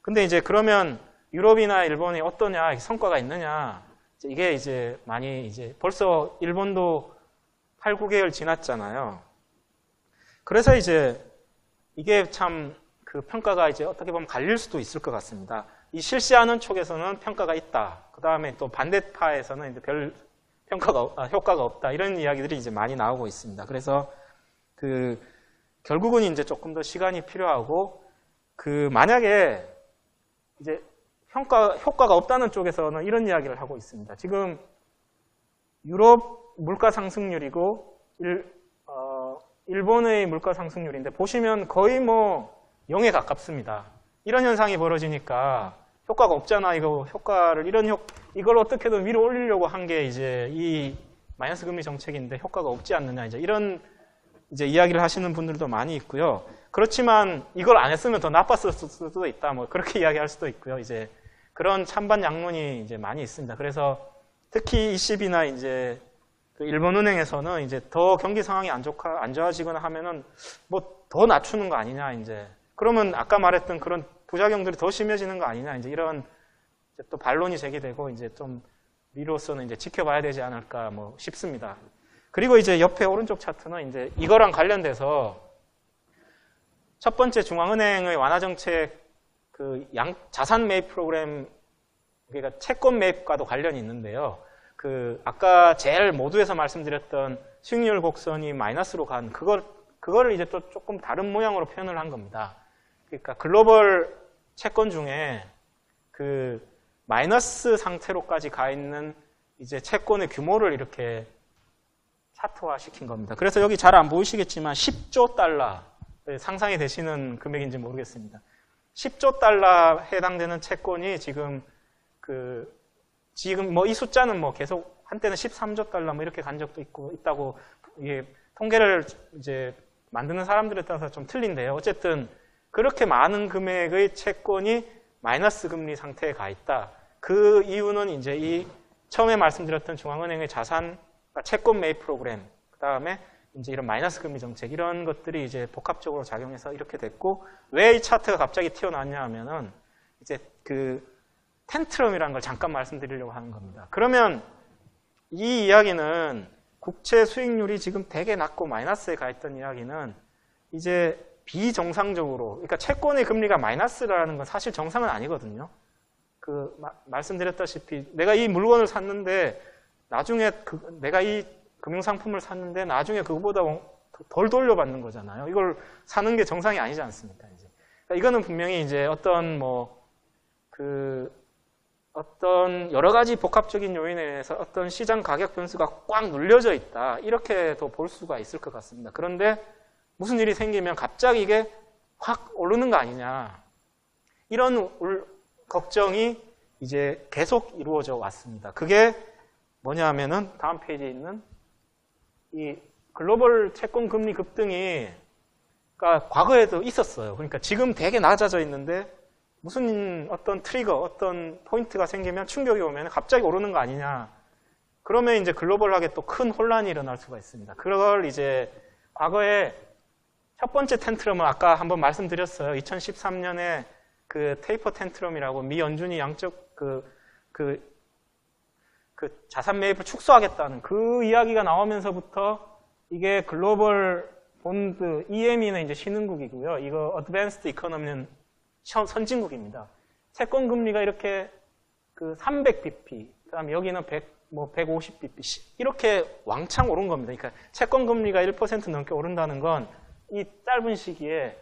근데 이제 그러면 유럽이나 일본이 어떠냐, 성과가 있느냐, 이게 이제 많이 이제 벌써 일본도 8, 9개월 지났잖아요. 그래서 이제 이게 참 그 평가가 이제 어떻게 보면 갈릴 수도 있을 것 같습니다. 이 실시하는 쪽에서는 평가가 있다. 그 다음에 또 반대파에서는 이제 별 효과가 없다. 이런 이야기들이 이제 많이 나오고 있습니다. 그래서 결국은 이제 조금 더 시간이 필요하고, 만약에 이제 효과가 없다는 쪽에서는 이런 이야기를 하고 있습니다. 지금 유럽 물가 상승률이고, 일본의 물가 상승률인데, 보시면 거의 뭐 0에 가깝습니다. 이런 현상이 벌어지니까 효과가 없잖아. 이걸 어떻게든 위로 올리려고 한 게 이제 이 마이너스 금리 정책인데 효과가 없지 않느냐 이제 이런 이제 이야기를 하시는 분들도 많이 있고요. 그렇지만 이걸 안 했으면 더 나빴을 수도 있다. 뭐 그렇게 이야기할 수도 있고요. 이제 그런 찬반 양론이 이제 많이 있습니다. 그래서 특히 ECB나 이제 그 일본은행에서는 이제 더 경기 상황이 안 좋아지거나 하면은 뭐 더 낮추는 거 아니냐 이제 그러면 아까 말했던 그런 부작용들이 더 심해지는 거 아니냐 이제 이런 이제 또 반론이 제기되고 이제 좀 미로서는 이제 지켜봐야 되지 않을까 뭐 싶습니다. 그리고 이제 옆에 오른쪽 차트는 이제 이거랑 관련돼서 첫 번째 중앙은행의 완화 정책 그 자산 매입 프로그램 그러니까 채권 매입과도 관련이 있는데요. 그 아까 제일 모두에서 말씀드렸던 수익률 곡선이 마이너스로 간 그거를 이제 또 조금 다른 모양으로 표현을 한 겁니다. 그러니까 글로벌 채권 중에 그 마이너스 상태로까지 가 있는 이제 채권의 규모를 이렇게 차트화 시킨 겁니다. 그래서 여기 잘 안 보이시겠지만 10조 달러 상상이 되시는 금액인지 모르겠습니다. 10조 달러 해당되는 채권이 지금 뭐 이 숫자는 뭐 계속 한때는 13조 달러 뭐 이렇게 간 적도 있다고 이게 통계를 이제 만드는 사람들에 따라서 좀 틀린데요. 어쨌든 그렇게 많은 금액의 채권이 마이너스 금리 상태에 가 있다. 그 이유는 이제 이 처음에 말씀드렸던 중앙은행의 자산 채권 매입 프로그램, 그 다음에 이제 이런 마이너스 금리 정책 이런 것들이 이제 복합적으로 작용해서 이렇게 됐고 왜 이 차트가 갑자기 튀어나왔냐 하면은 이제 그 텐트럼이라는 걸 잠깐 말씀드리려고 하는 겁니다. 그러면 이 이야기는 국채 수익률이 지금 되게 낮고 마이너스에 가 있던 이야기는 이제 비정상적으로, 그러니까 채권의 금리가 마이너스라는 건 사실 정상은 아니거든요. 말씀드렸다시피 내가 이 물건을 샀는데 나중에 내가 이 금융상품을 샀는데 나중에 그거보다 덜 돌려받는 거잖아요. 이걸 사는 게 정상이 아니지 않습니까? 이제. 그러니까 이거는 분명히 이제 어떤 여러 가지 복합적인 요인에 의해서 어떤 시장 가격 변수가 꽉 눌려져 있다. 이렇게도 볼 수가 있을 것 같습니다. 그런데 무슨 일이 생기면 갑자기 이게 확 오르는 거 아니냐. 이런 걱정이 이제 계속 이루어져 왔습니다. 그게 뭐냐 하면은 다음 페이지에 있는 이 글로벌 채권 금리 급등이 그러니까 과거에도 있었어요. 그러니까 지금 되게 낮아져 있는데 무슨 어떤 트리거, 어떤 포인트가 생기면 충격이 오면 갑자기 오르는 거 아니냐. 그러면 이제 글로벌하게 또 큰 혼란이 일어날 수가 있습니다. 그걸 이제 과거에 첫 번째 텐트럼은 아까 한번 말씀드렸어요. 2013년에 그 테이퍼 텐트럼이라고 미 연준이 양적 자산 매입을 축소하겠다는 그 이야기가 나오면서부터 이게 글로벌 본드, EME는 이제 신흥국이고요. 이거 어드밴스드 이코노미는 선진국입니다. 채권 금리가 이렇게 300bp, 그다음에 여기는 150bp 이렇게 왕창 오른 겁니다. 그러니까 채권 금리가 1% 넘게 오른다는 건 이 짧은 시기에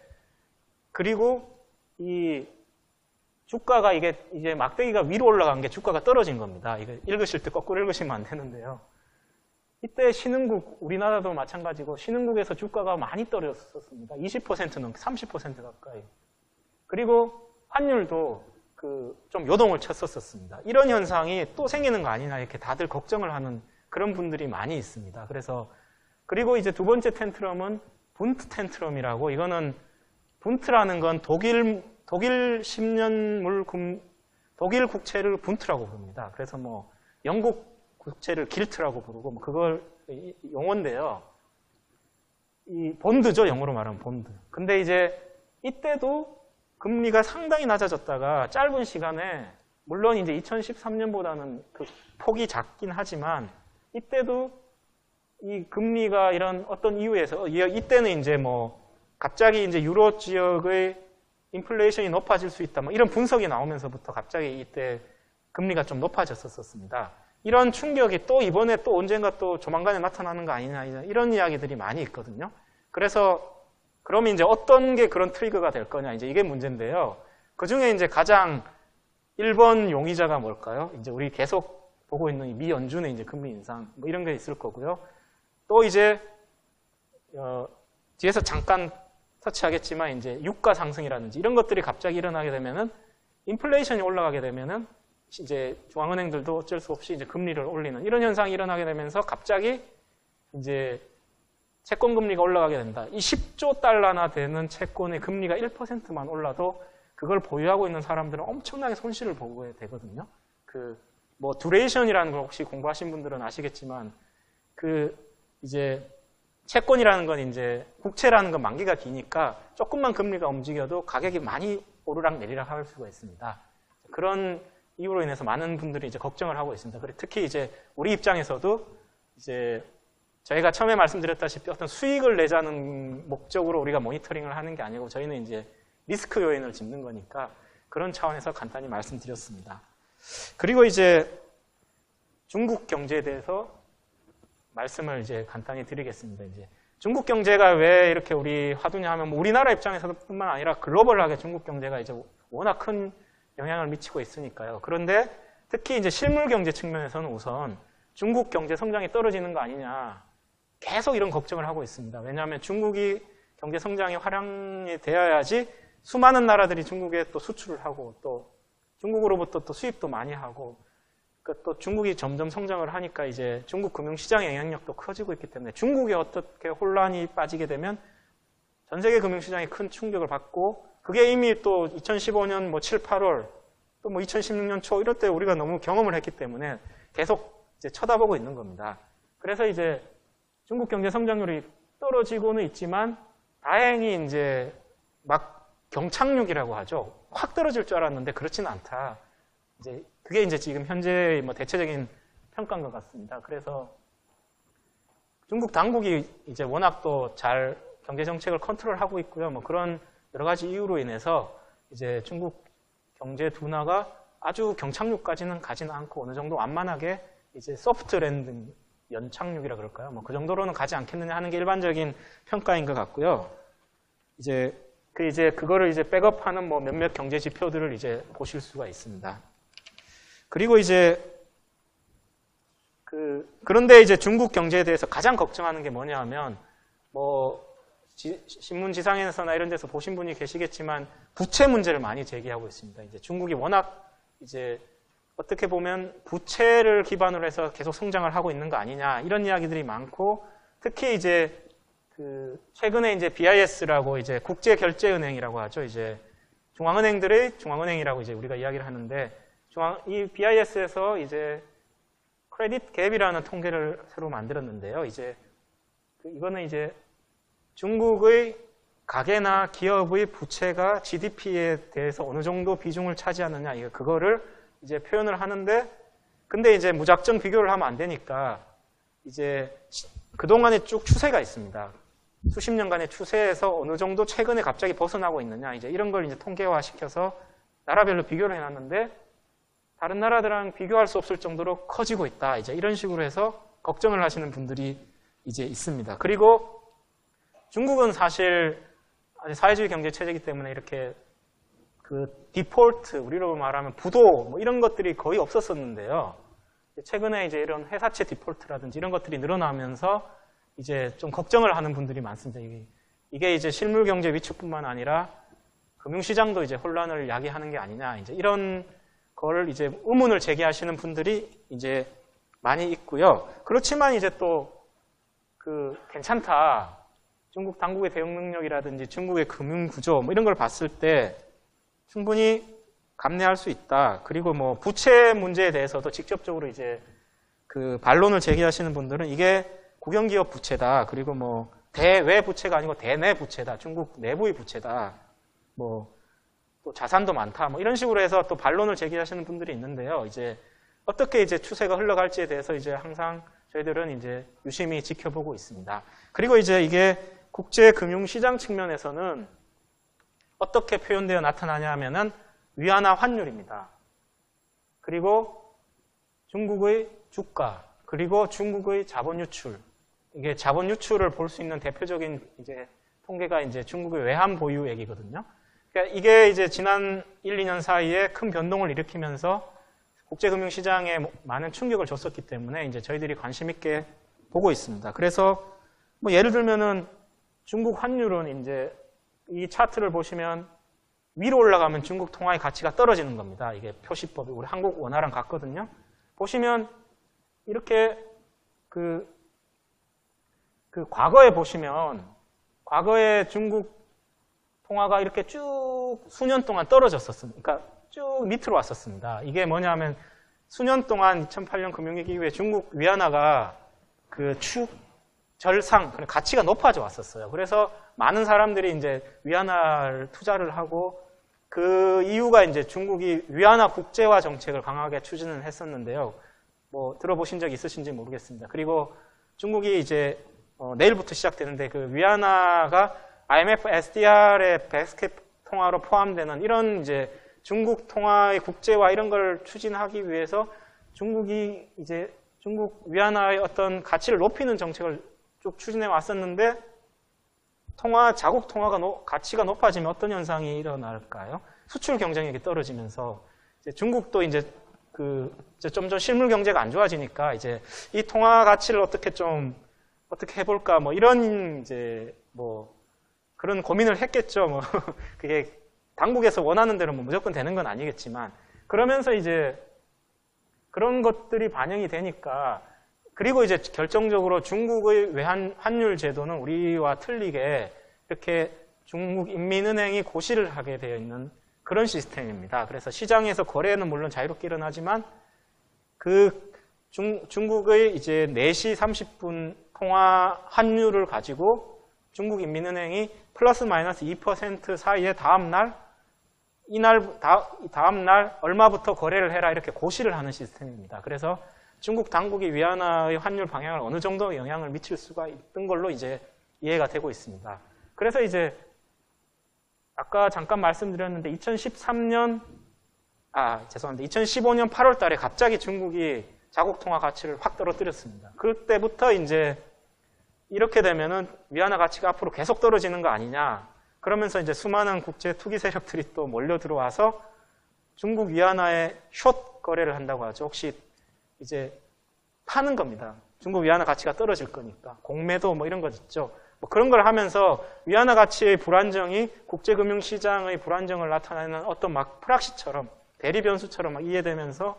그리고 이 주가가 이제 막대기가 위로 올라간 게 주가가 떨어진 겁니다. 이거 읽으실 때 거꾸로 읽으시면 안 되는데요. 이때 신흥국, 우리나라도 마찬가지고 신흥국에서 주가가 많이 떨어졌었습니다. 20% 넘게 30% 가까이. 그리고 환율도 좀 요동을 쳤었습니다. 이런 현상이 또 생기는 거 아니냐 이렇게 다들 걱정을 하는 그런 분들이 많이 있습니다. 그리고 이제 두 번째 텐트럼은 분트 텐트럼이라고 이거는 분트라는 건 독일 10년물 독일 국채를 분트라고 부릅니다. 그래서 뭐 영국 국채를 길트라고 부르고 뭐 그걸 용어인데요. 이 본드죠, 영어로 말하면 본드. 근데 이제 이때도 금리가 상당히 낮아졌다가 짧은 시간에 물론 이제 2013년보다는 그 폭이 작긴 하지만 이때도 이 금리가 이런 어떤 이유에서 이때는 이제 뭐 갑자기 이제 유로 지역의 인플레이션이 높아질 수 있다. 뭐 이런 분석이 나오면서부터 갑자기 이때 금리가 좀 높아졌었습니다. 이런 충격이 또 이번에 또 언젠가 또 조만간에 나타나는 거 아니냐 이런 이야기들이 많이 있거든요. 그래서 그러면 이제 어떤 게 그런 트리거가 될 거냐 이제 이게 문제인데요. 그 중에 이제 가장 1번 용의자가 뭘까요? 이제 우리 계속 보고 있는 이 미 연준의 이제 금리 인상 뭐 이런 게 있을 거고요. 또 이제 뒤에서 잠깐 터치하겠지만 이제 유가 상승이라든지 이런 것들이 갑자기 일어나게 되면은 인플레이션이 올라가게 되면은 이제 중앙은행들도 어쩔 수 없이 이제 금리를 올리는 이런 현상이 일어나게 되면서 갑자기 이제 채권 금리가 올라가게 된다. 이 10조 달러나 되는 채권의 금리가 1%만 올라도 그걸 보유하고 있는 사람들은 엄청나게 손실을 보게 되거든요. 뭐 두레이션이라는 걸 혹시 공부하신 분들은 아시겠지만 이제 채권이라는 건 이제 국채라는 건 만기가 기니까 조금만 금리가 움직여도 가격이 많이 오르락 내리락 할 수가 있습니다. 그런 이유로 인해서 많은 분들이 이제 걱정을 하고 있습니다. 그리고 특히 이제 우리 입장에서도 이제 저희가 처음에 말씀드렸다시피 어떤 수익을 내자는 목적으로 우리가 모니터링을 하는 게 아니고 저희는 이제 리스크 요인을 짚는 거니까 그런 차원에서 간단히 말씀드렸습니다. 그리고 이제 중국 경제에 대해서 말씀을 이제 간단히 드리겠습니다. 이제 중국 경제가 왜 이렇게 우리 화두냐 하면 뭐 우리나라 입장에서도 뿐만 아니라 글로벌하게 중국 경제가 이제 워낙 큰 영향을 미치고 있으니까요. 그런데 특히 이제 실물 경제 측면에서는 우선 중국 경제 성장이 떨어지는 거 아니냐 계속 이런 걱정을 하고 있습니다. 왜냐하면 중국이 경제 성장이 활용이 되어야지 수많은 나라들이 중국에 또 수출을 하고 또 중국으로부터 또 수입도 많이 하고 또 중국이 점점 성장을 하니까 이제 중국 금융시장의 영향력도 커지고 있기 때문에 중국에 어떻게 혼란이 빠지게 되면 전 세계 금융시장이 큰 충격을 받고 그게 이미 또 2015년 뭐 7, 8월 또 뭐 2016년 초 이럴 때 우리가 너무 경험을 했기 때문에 계속 이제 쳐다보고 있는 겁니다. 그래서 이제 중국 경제 성장률이 떨어지고는 있지만 다행히 이제 막 경착륙이라고 하죠. 확 떨어질 줄 알았는데 그렇지는 않다. 이제 그게 이제 지금 현재의 뭐 대체적인 평가인 것 같습니다. 그래서 중국 당국이 이제 워낙 또 잘 경제 정책을 컨트롤하고 있고요. 뭐 그런 여러 가지 이유로 인해서 이제 중국 경제 둔화가 아주 경착륙까지는 가지는 않고 어느 정도 완만하게 이제 소프트 랜딩 연착륙이라 그럴까요? 뭐 그 정도로는 가지 않겠느냐 하는 게 일반적인 평가인 것 같고요. 이제 그거를 이제 백업하는 뭐 몇몇 경제 지표들을 이제 보실 수가 있습니다. 그리고 이제 그런데 이제 중국 경제에 대해서 가장 걱정하는 게 뭐냐 하면 뭐 신문 지상에서나 이런 데서 보신 분이 계시겠지만 부채 문제를 많이 제기하고 있습니다. 이제 중국이 워낙 이제 어떻게 보면 부채를 기반으로 해서 계속 성장을 하고 있는 거 아니냐 이런 이야기들이 많고 특히 이제 최근에 이제 BIS라고 이제 국제결제은행이라고 하죠. 이제 중앙은행들의 중앙은행이라고 이제 우리가 이야기를 하는데 이 BIS에서 이제 크레딧 갭이라는 통계를 새로 만들었는데요. 이제 이거는 이제 중국의 가계나 기업의 부채가 GDP에 대해서 어느 정도 비중을 차지하느냐 그거를 이제 표현을 하는데 근데 이제 무작정 비교를 하면 안 되니까 이제 그동안의 쭉 추세가 있습니다. 수십 년간의 추세에서 어느 정도 최근에 갑자기 벗어나고 있느냐 이제 이런 걸 이제 통계화 시켜서 나라별로 비교를 해놨는데 다른 나라들랑 비교할 수 없을 정도로 커지고 있다. 이제 이런 식으로 해서 걱정을 하시는 분들이 이제 있습니다. 그리고 중국은 사실 사회주의 경제 체제이기 때문에 이렇게 디폴트, 우리로 말하면 부도 뭐 이런 것들이 거의 없었었는데요. 최근에 이제 이런 회사채 디폴트라든지 이런 것들이 늘어나면서 이제 좀 걱정을 하는 분들이 많습니다. 이게 이제 실물 경제 위축뿐만 아니라 금융시장도 이제 혼란을 야기하는 게 아니냐. 이제 이런 걸 이제 의문을 제기하시는 분들이 이제 많이 있고요. 그렇지만 이제 또 괜찮다. 중국 당국의 대응 능력이라든지 중국의 금융 구조 뭐 이런 걸 봤을 때 충분히 감내할 수 있다. 그리고 뭐 부채 문제에 대해서도 직접적으로 이제 반론을 제기하시는 분들은 이게 국영기업 부채다. 그리고 뭐 대외 부채가 아니고 대내 부채다. 중국 내부의 부채다. 뭐 또 자산도 많다. 뭐 이런 식으로 해서 또 반론을 제기하시는 분들이 있는데요. 이제 어떻게 이제 추세가 흘러갈지에 대해서 이제 항상 저희들은 이제 유심히 지켜보고 있습니다. 그리고 이제 이게 국제금융시장 측면에서는 어떻게 표현되어 나타나냐 하면은 위안화 환율입니다. 그리고 중국의 주가, 그리고 중국의 자본 유출. 이게 자본 유출을 볼 수 있는 대표적인 이제 통계가 이제 중국의 외환 보유액이거든요. 그러니까 이게 이제 지난 1, 2년 사이에 큰 변동을 일으키면서 국제금융시장에 많은 충격을 줬었기 때문에 이제 저희들이 관심 있게 보고 있습니다. 그래서 뭐 예를 들면은 중국 환율은 이제 이 차트를 보시면 위로 올라가면 중국 통화의 가치가 떨어지는 겁니다. 이게 표시법이 우리 한국 원화랑 같거든요. 보시면 이렇게 그 과거에 보시면 과거에 중국 통화가 이렇게 쭉 수년 동안 떨어졌었습니다. 그러니까 쭉 밑으로 왔었습니다. 이게 뭐냐면 수년 동안 2008년 금융위기 이후에 중국 위안화가 그 절상, 가치가 높아져 왔었어요. 그래서 많은 사람들이 이제 위안화를 투자를 하고 그 이유가 이제 중국이 위안화 국제화 정책을 강하게 추진을 했었는데요. 뭐 들어보신 적 있으신지 모르겠습니다. 그리고 중국이 이제 내일부터 시작되는데 그 위안화가 IMF SDR의 베스켓 통화로 포함되는 이런 이제 중국 통화의 국제화 이런 걸 추진하기 위해서 중국이 이제 중국 위안화의 어떤 가치를 높이는 정책을 쭉 추진해 왔었는데 자국 통화가 가치가 높아지면 어떤 현상이 일어날까요? 수출 경쟁력이 떨어지면서 이제 중국도 이제 점점 실물 경제가 안 좋아지니까 이제 이 통화 가치를 어떻게 해볼까 뭐 이런 이제 뭐 그런 고민을 했겠죠. 뭐 그게 당국에서 원하는 대로 뭐 무조건 되는 건 아니겠지만 그러면서 이제 그런 것들이 반영이 되니까 그리고 이제 결정적으로 중국의 환율 제도는 우리와 틀리게 이렇게 중국 인민은행이 고시를 하게 되어 있는 그런 시스템입니다. 그래서 시장에서 거래는 물론 자유롭게 일어나지만 중국의 이제 4시 30분 통화 환율을 가지고 중국 인민은행이 플러스 마이너스 2% 사이에 다음날 얼마부터 거래를 해라 이렇게 고시를 하는 시스템입니다. 그래서 중국 당국이 위안화의 환율 방향을 어느 정도 영향을 미칠 수가 있던 걸로 이제 이해가 되고 있습니다. 그래서 이제 아까 잠깐 말씀드렸는데 2015년 8월 달에 갑자기 중국이 자국 통화 가치를 확 떨어뜨렸습니다. 그때부터 이제 이렇게 되면은 위안화 가치가 앞으로 계속 떨어지는 거 아니냐. 그러면서 이제 수많은 국제 투기 세력들이 또 몰려 들어와서 중국 위안화에 숏 거래를 한다고 하죠. 혹시 이제 파는 겁니다. 중국 위안화 가치가 떨어질 거니까. 공매도 뭐 이런 거 있죠. 뭐 그런 걸 하면서 위안화 가치의 불안정이 국제금융시장의 불안정을 나타내는 어떤 막 프락시처럼 대리 변수처럼 막 이해되면서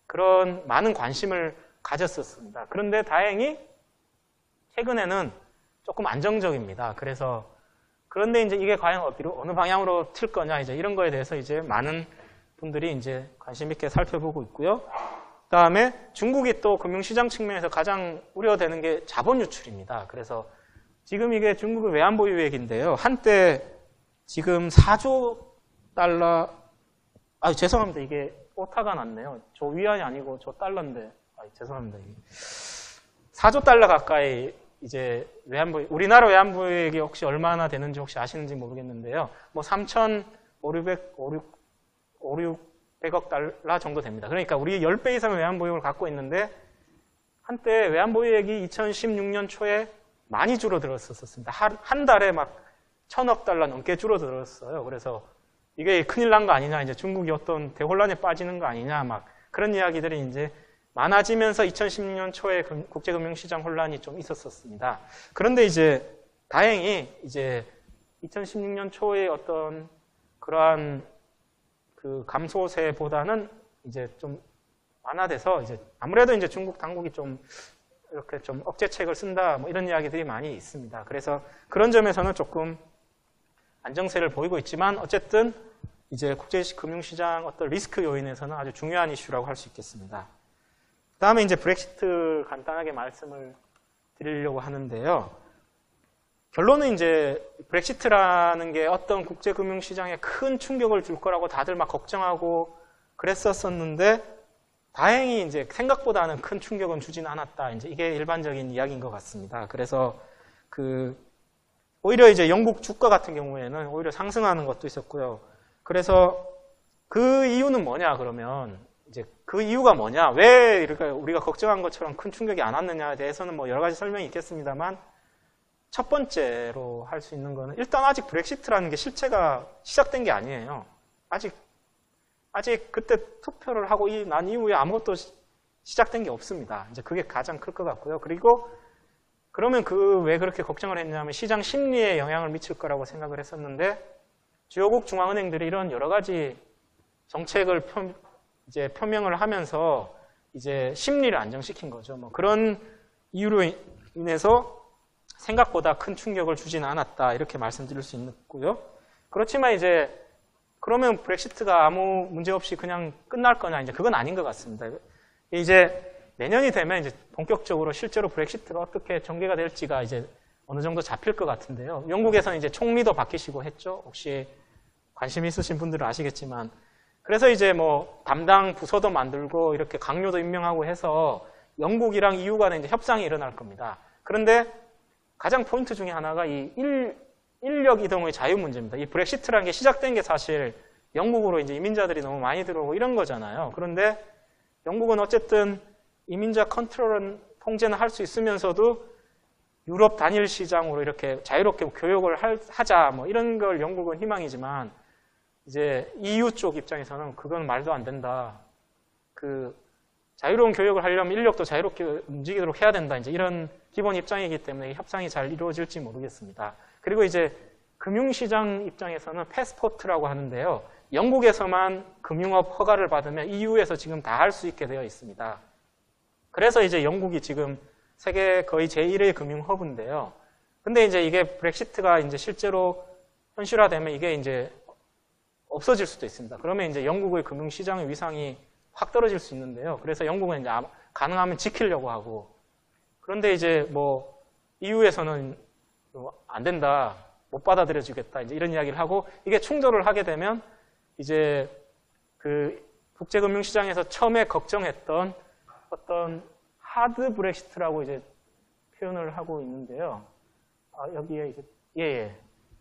그런 많은 관심을 가졌었습니다. 그런데 다행히 최근에는 조금 안정적입니다. 그런데 이제 이게 과연 어느 방향으로 튈 거냐 이제 이런 거에 대해서 이제 많은 분들이 이제 관심 있게 살펴보고 있고요. 그다음에 중국이 또 금융시장 측면에서 가장 우려되는 게 자본 유출입니다. 그래서 지금 이게 중국의 외환보유액인데요. 한때 지금 4조 달러, 죄송합니다. 이게 오타가 났네요. 저 위안이 아니고 저 달러인데, 죄송합니다. 4조 달러 가까이 이제 우리나라 외환보유액이 혹시 얼마나 되는지 혹시 아시는지 모르겠는데요. 뭐 3,500억 달러 정도 됩니다. 그러니까 우리 10배 이상의 외환보유액을 갖고 있는데 한때 외환보유액이 2016년 초에 많이 줄어들었었습니다. 한 달에 막 1,000억 달러 넘게 줄어들었어요. 그래서 이게 큰일 난 거 아니냐, 이제 중국이 어떤 대혼란에 빠지는 거 아니냐, 막 그런 이야기들이 이제 많아지면서 2016년 초에 국제금융시장 혼란이 좀 있었습니다. 그런데 이제 다행히 이제 2016년 초에 어떤 그러한 그 감소세보다는 이제 좀 완화돼서 이제 아무래도 이제 중국 당국이 좀 이렇게 좀 억제책을 쓴다 뭐 이런 이야기들이 많이 있습니다. 그래서 그런 점에서는 조금 안정세를 보이고 있지만 어쨌든 이제 국제금융시장 어떤 리스크 요인에서는 아주 중요한 이슈라고 할 수 있겠습니다. 그 다음에 이제 브렉시트 간단하게 말씀을 드리려고 하는데요. 결론은 이제 브렉시트라는 게 어떤 국제금융시장에 큰 충격을 줄 거라고 다들 막 걱정하고 그랬었는데 다행히 이제 생각보다는 큰 충격은 주진 않았다. 이제 이게 일반적인 이야기인 것 같습니다. 그래서 오히려 이제 영국 주가 같은 경우에는 오히려 상승하는 것도 있었고요. 그래서 그 이유는 뭐냐 그러면 이제 그 이유가 뭐냐? 왜 이렇게 우리가 걱정한 것처럼 큰 충격이 안 왔느냐에 대해서는 뭐 여러 가지 설명이 있겠습니다만 첫 번째로 할 수 있는 거는 일단 아직 브렉시트라는 게 실체가 시작된 게 아니에요. 아직 그때 투표를 하고 난 이후에 아무것도 시작된 게 없습니다. 이제 그게 가장 클 것 같고요. 그리고 그러면 왜 그렇게 걱정을 했냐면 시장 심리에 영향을 미칠 거라고 생각을 했었는데 주요국 중앙은행들이 이런 여러 가지 정책을 표명을 하면서 이제 심리를 안정시킨 거죠. 뭐 그런 이유로 인해서 생각보다 큰 충격을 주지는 않았다 이렇게 말씀드릴 수 있고요. 그렇지만 이제 그러면 브렉시트가 아무 문제 없이 그냥 끝날 거냐 이제 그건 아닌 것 같습니다. 이제 내년이 되면 이제 본격적으로 실제로 브렉시트가 어떻게 전개가 될지가 이제 어느 정도 잡힐 것 같은데요. 영국에서는 이제 총리도 바뀌시고 했죠. 혹시 관심 있으신 분들은 아시겠지만. 그래서 이제 뭐 담당 부서도 만들고 이렇게 강요도 임명하고 해서 영국이랑 EU 간에 이제 협상이 일어날 겁니다. 그런데 가장 포인트 중에 하나가 이 인력 이동의 자유 문제입니다. 이 브렉시트라는 게 시작된 게 사실 영국으로 이제 이민자들이 너무 많이 들어오고 이런 거잖아요. 그런데 영국은 어쨌든 이민자 컨트롤은 통제는 할 수 있으면서도 유럽 단일 시장으로 이렇게 자유롭게 교역을 하자 뭐 이런 걸 영국은 희망이지만 이제 EU 쪽 입장에서는 그건 말도 안 된다. 그 자유로운 교역을 하려면 인력도 자유롭게 움직이도록 해야 된다. 이제 이런 기본 입장이기 때문에 협상이 잘 이루어질지 모르겠습니다. 그리고 이제 금융시장 입장에서는 패스포트라고 하는데요. 영국에서만 금융업 허가를 받으면 EU에서 지금 다 할 수 있게 되어 있습니다. 그래서 이제 영국이 지금 세계 거의 제1의 금융 허브인데요. 근데 이제 이게 브렉시트가 이제 실제로 현실화되면 이게 이제 없어질 수도 있습니다. 그러면 이제 영국의 금융시장의 위상이 확 떨어질 수 있는데요. 그래서 영국은 이제 가능하면 지키려고 하고, 그런데 이제 뭐 EU에서는 안 된다, 못 받아들여주겠다, 이제 이런 이야기를 하고, 이게 충돌을 하게 되면 이제 그 국제금융시장에서 처음에 걱정했던 어떤 하드 브렉시트라고 이제 표현을 하고 있는데요. 여기에 이제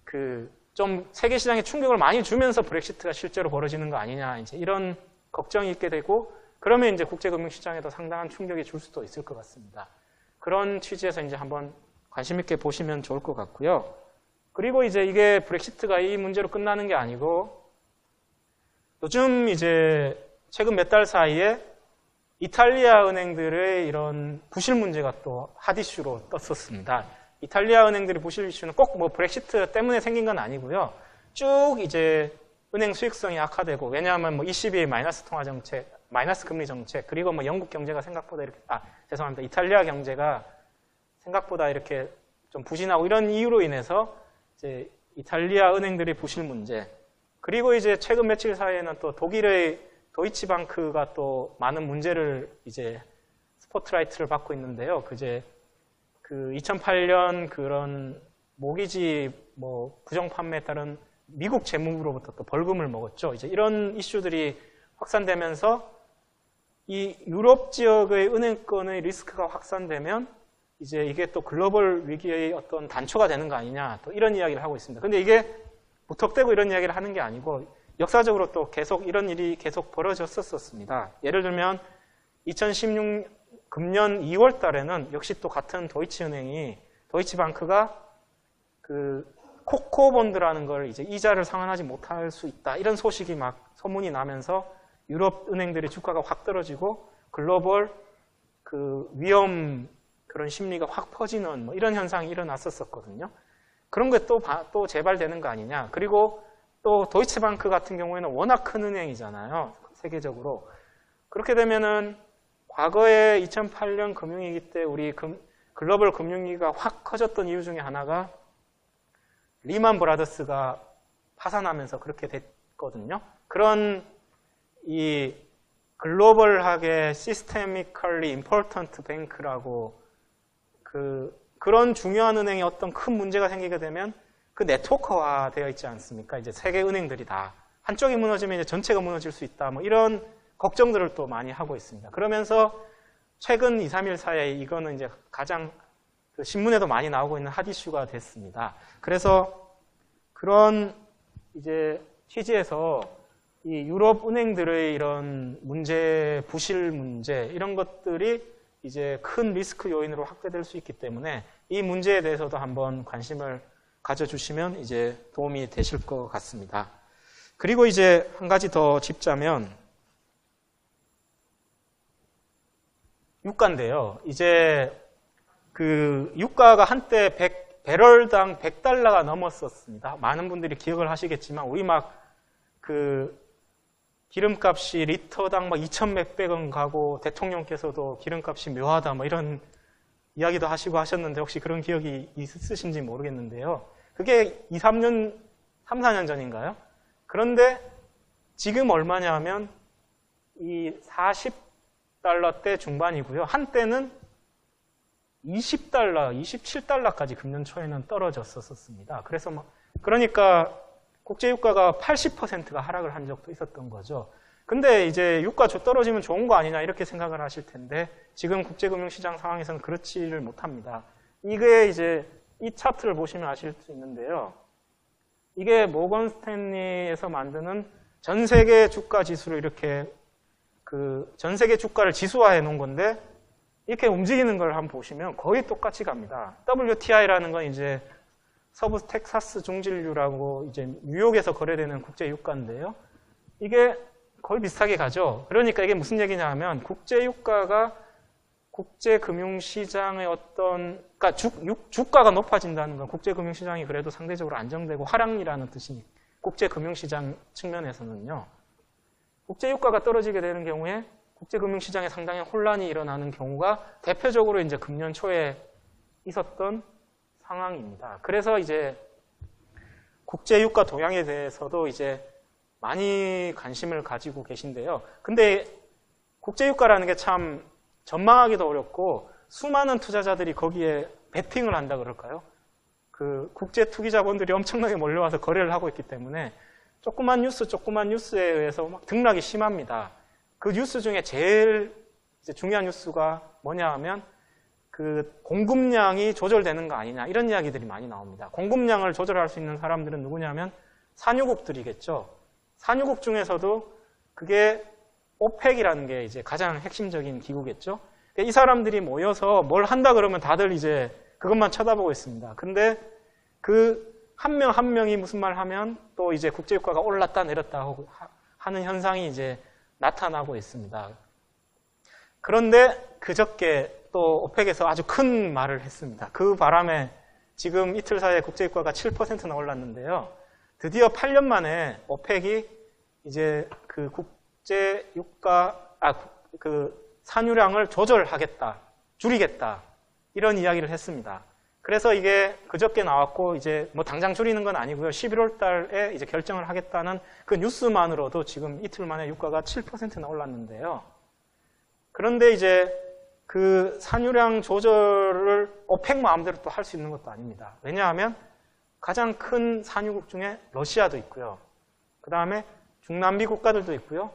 그 좀 세계 시장에 충격을 많이 주면서 브렉시트가 실제로 벌어지는 거 아니냐, 이제 이런 걱정이 있게 되고, 그러면 이제 국제금융시장에도 상당한 충격이 줄 수도 있을 것 같습니다. 그런 취지에서 이제 한번 관심 있게 보시면 좋을 것 같고요. 그리고 이제 이게 브렉시트가 이 문제로 끝나는 게 아니고, 요즘 이제 최근 몇 달 사이에 이탈리아 은행들의 이런 부실 문제가 또 핫 이슈로 떴었습니다. 이탈리아 은행들의 부실 이슈는 꼭 뭐 브렉시트 때문에 생긴 건 아니고요. 쭉 이제 은행 수익성이 악화되고, 왜냐하면 뭐 ECB의 마이너스 통화 정책, 마이너스 금리 정책, 그리고 뭐 영국 경제가 생각보다 이렇게, 죄송합니다. 이탈리아 경제가 생각보다 이렇게 좀 부진하고 이런 이유로 인해서 이제 이탈리아 은행들의 부실 문제, 그리고 이제 최근 며칠 사이에는 또 독일의 도이치방크가 또 많은 문제를 이제 스포트라이트를 받고 있는데요. 그 2008년 그런 모기지 뭐 부정 판매에 따른 미국 재무부로부터 또 벌금을 먹었죠. 이제 이런 이슈들이 확산되면서 이 유럽 지역의 은행권의 리스크가 확산되면 이제 이게 또 글로벌 위기의 어떤 단초가 되는 거 아니냐, 또 이런 이야기를 하고 있습니다. 근데 이게 무턱대고 이런 이야기를 하는 게 아니고 역사적으로 또 계속 이런 일이 계속 벌어졌었습니다. 예를 들면 2016 금년 2월 달에는 역시 또 같은 도이치은행이, 도이치방크가 그 코코본드라는 걸 이제 이자를 상환하지 못할 수 있다, 이런 소식이 막 소문이 나면서 유럽 은행들의 주가가 확 떨어지고 글로벌 그 위험 그런 심리가 확 퍼지는 뭐 이런 현상이 일어났었거든요. 그런 게 또 재발되는 거 아니냐. 그리고 또 도이치방크 같은 경우에는 워낙 큰 은행이잖아요, 세계적으로. 그렇게 되면은 과거에 2008년 금융위기 때 우리 글로벌 금융위기가 확 커졌던 이유 중에 하나가 리만 브라더스가 파산하면서 그렇게 됐거든요. 그런 이 글로벌하게 시스테미컬리 임포턴트 뱅크라고 그런 중요한 은행에 어떤 큰 문제가 생기게 되면 그 네트워크화 되어 있지 않습니까? 이제 세계 은행들이 다 한쪽이 무너지면 이제 전체가 무너질 수 있다, 뭐 이런 걱정들을 또 많이 하고 있습니다. 그러면서 최근 2, 3일 사이에 이거는 이제 가장 그 신문에도 많이 나오고 있는 핫 이슈가 됐습니다. 그래서 그런 이제 취지에서 이 유럽 은행들의 이런 문제, 부실 문제, 이런 것들이 이제 큰 리스크 요인으로 확대될 수 있기 때문에 이 문제에 대해서도 한번 관심을 가져주시면 이제 도움이 되실 것 같습니다. 그리고 이제 한 가지 더 짚자면 유가인데요. 이제 그 유가가 한때 배럴당 100달러가 넘었었습니다. 많은 분들이 기억을 하시겠지만 우리 막 그 기름값이 리터당 막 2천 몇백 원 가고 대통령께서도 기름값이 묘하다 뭐 이런 이야기도 하시고 하셨는데 혹시 그런 기억이 있으신지 모르겠는데요. 그게 3, 4년 전인가요? 그런데 지금 얼마냐 하면 이 40달러대 중반이고요. 한때는 20달러, 27달러까지 금년 초에는 떨어졌었습니다. 그래서 그러니까 국제유가가 80%가 하락을 한 적도 있었던 거죠. 근데 이제 유가 떨어지면 좋은 거 아니냐 이렇게 생각을 하실 텐데 지금 국제금융시장 상황에서는 그렇지를 못합니다. 이게 이제 이 차트를 보시면 아실 수 있는데요. 이게 모건 스탠리에서 만드는 전 세계 주가 지수를 이렇게 전 세계 주가를 지수화해 놓은 건데 이렇게 움직이는 걸 한번 보시면 거의 똑같이 갑니다. WTI라는 건 이제 서부 텍사스 중진류라고 이제 뉴욕에서 거래되는 국제 유가인데요. 이게 거의 비슷하게 가죠. 그러니까 이게 무슨 얘기냐 하면 국제 유가가 국제 금융시장의 그러니까 주가가 높아진다는 건 국제 금융시장이 그래도 상대적으로 안정되고 하락이라는 뜻이니 국제 금융시장 측면에서는요. 국제 유가가 떨어지게 되는 경우에 국제 금융시장에 상당히 혼란이 일어나는 경우가 대표적으로 이제 금년 초에 있었던 상황입니다. 그래서 이제 국제 유가 동향에 대해서도 이제 많이 관심을 가지고 계신데요. 근데 국제 유가라는 게 참 전망하기도 어렵고 수많은 투자자들이 거기에 베팅을 한다 그럴까요? 국제 투기 자본들이 엄청나게 몰려와서 거래를 하고 있기 때문에 조그만 뉴스에 의해서 막 등락이 심합니다. 그 뉴스 중에 제일 이제 중요한 뉴스가 뭐냐 하면 공급량이 조절되는 거 아니냐 이런 이야기들이 많이 나옵니다. 공급량을 조절할 수 있는 사람들은 누구냐면 산유국들이겠죠. 산유국 중에서도 그게 오펙이라는 게 이제 가장 핵심적인 기구겠죠. 이 사람들이 모여서 뭘 한다 그러면 다들 이제 그것만 쳐다보고 있습니다. 근데 한 명 한 명이 무슨 말 하면 또 이제 국제유가가 올랐다 내렸다 하는 현상이 이제 나타나고 있습니다. 그런데 그저께 또 오펙에서 아주 큰 말을 했습니다. 그 바람에 지금 이틀 사이에 국제유가가 7%나 올랐는데요. 드디어 8년 만에 오펙이 이제 산유량을 조절하겠다, 줄이겠다 이런 이야기를 했습니다. 그래서 이게 그저께 나왔고 이제 뭐 당장 줄이는 건 아니고요. 11월 달에 이제 결정을 하겠다는 그 뉴스만으로도 지금 이틀 만에 유가가 7%나 올랐는데요. 그런데 이제 산유량 조절을 오펙 마음대로 또 할 수 있는 것도 아닙니다. 왜냐하면 가장 큰 산유국 중에 러시아도 있고요. 그 다음에 중남미 국가들도 있고요.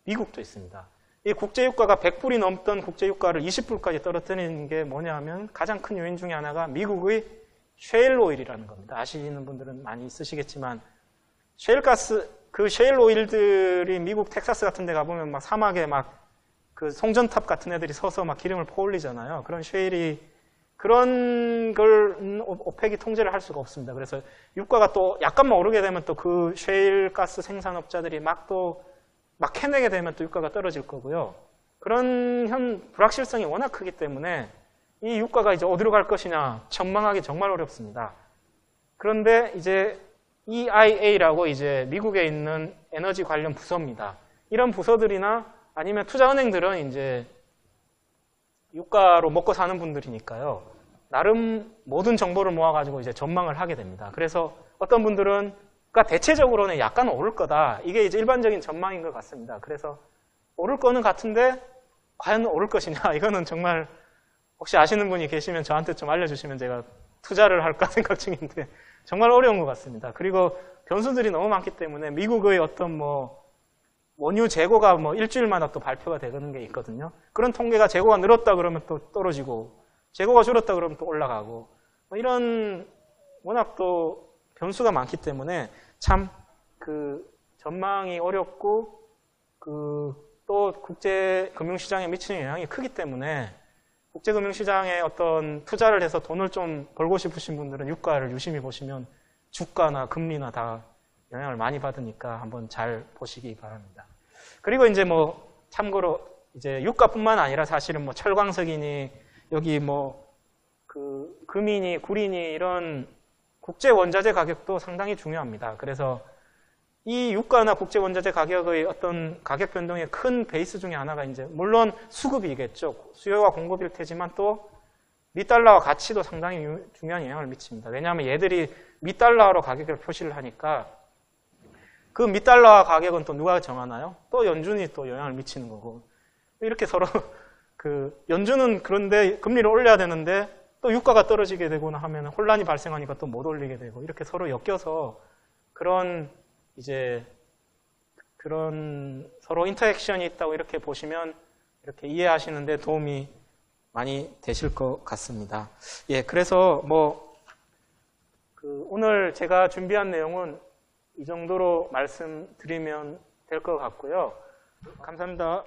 미국도 있습니다. 이 국제유가가 100불이 넘던 국제유가를 20불까지 떨어뜨리는 게 뭐냐 하면 가장 큰 요인 중에 하나가 미국의 셰일 오일이라는 겁니다. 아시는 분들은 많이 있으시겠지만 셰일가스, 셰일 오일들이 미국 텍사스 같은 데 가보면 막 사막에 막 송전탑 같은 애들이 서서 막 기름을 퍼올리잖아요. 그런 셰일이 그런 걸 오펙이 통제를 할 수가 없습니다. 그래서 유가가 또 약간만 오르게 되면 또 그 셰일 가스 생산업자들이 막 캐내게 되면 또 유가가 떨어질 거고요. 그런 불확실성이 워낙 크기 때문에 이 유가가 이제 어디로 갈 것이냐 전망하기 정말 어렵습니다. 그런데 이제 EIA라고 이제 미국에 있는 에너지 관련 부서입니다. 이런 부서들이나 아니면 투자은행들은 이제 유가로 먹고 사는 분들이니까요. 나름 모든 정보를 모아가지고 이제 전망을 하게 됩니다. 그래서 어떤 분들은 대체적으로는 약간 오를 거다. 이게 이제 일반적인 전망인 것 같습니다. 그래서 오를 거는 같은데 과연 오를 것이냐. 이거는 정말 혹시 아시는 분이 계시면 저한테 좀 알려주시면 제가 투자를 할까 생각 중인데 정말 어려운 것 같습니다. 그리고 변수들이 너무 많기 때문에 미국의 어떤 원유 재고가 일주일마다 또 발표가 되는 게 있거든요. 그런 통계가 재고가 늘었다 그러면 또 떨어지고 재고가 줄었다 그러면 또 올라가고 이런 워낙 또 변수가 많기 때문에 참 전망이 어렵고 또 국제 금융시장에 미치는 영향이 크기 때문에 국제 금융시장에 어떤 투자를 해서 돈을 좀 벌고 싶으신 분들은 유가를 유심히 보시면 주가나 금리나 다 영향을 많이 받으니까 한번 잘 보시기 바랍니다. 그리고 이제 참고로 이제 유가뿐만 아니라 사실은 철광석이니 여기 그 금이니 구리니 이런 국제 원자재 가격도 상당히 중요합니다. 그래서 이 유가나 국제 원자재 가격의 어떤 가격 변동의 큰 베이스 중에 하나가 이제 물론 수급이겠죠. 수요와 공급일 테지만 또 미달러와 가치도 상당히 중요한 영향을 미칩니다. 왜냐하면 얘들이 미달러로 가격을 표시를 하니까 그 미달러와 가격은 또 누가 정하나요? 또 연준이 또 영향을 미치는 거고. 이렇게 서로 그 연준은 그런데 금리를 올려야 되는데 또 유가가 떨어지게 되거나 하면 혼란이 발생하니까 또 못 올리게 되고 이렇게 서로 엮여서 그런 서로 인터액션이 있다고 이렇게 보시면 이렇게 이해하시는데 도움이 많이 되실 것 같습니다. 예, 그래서 오늘 제가 준비한 내용은 이 정도로 말씀드리면 될 것 같고요. 감사합니다.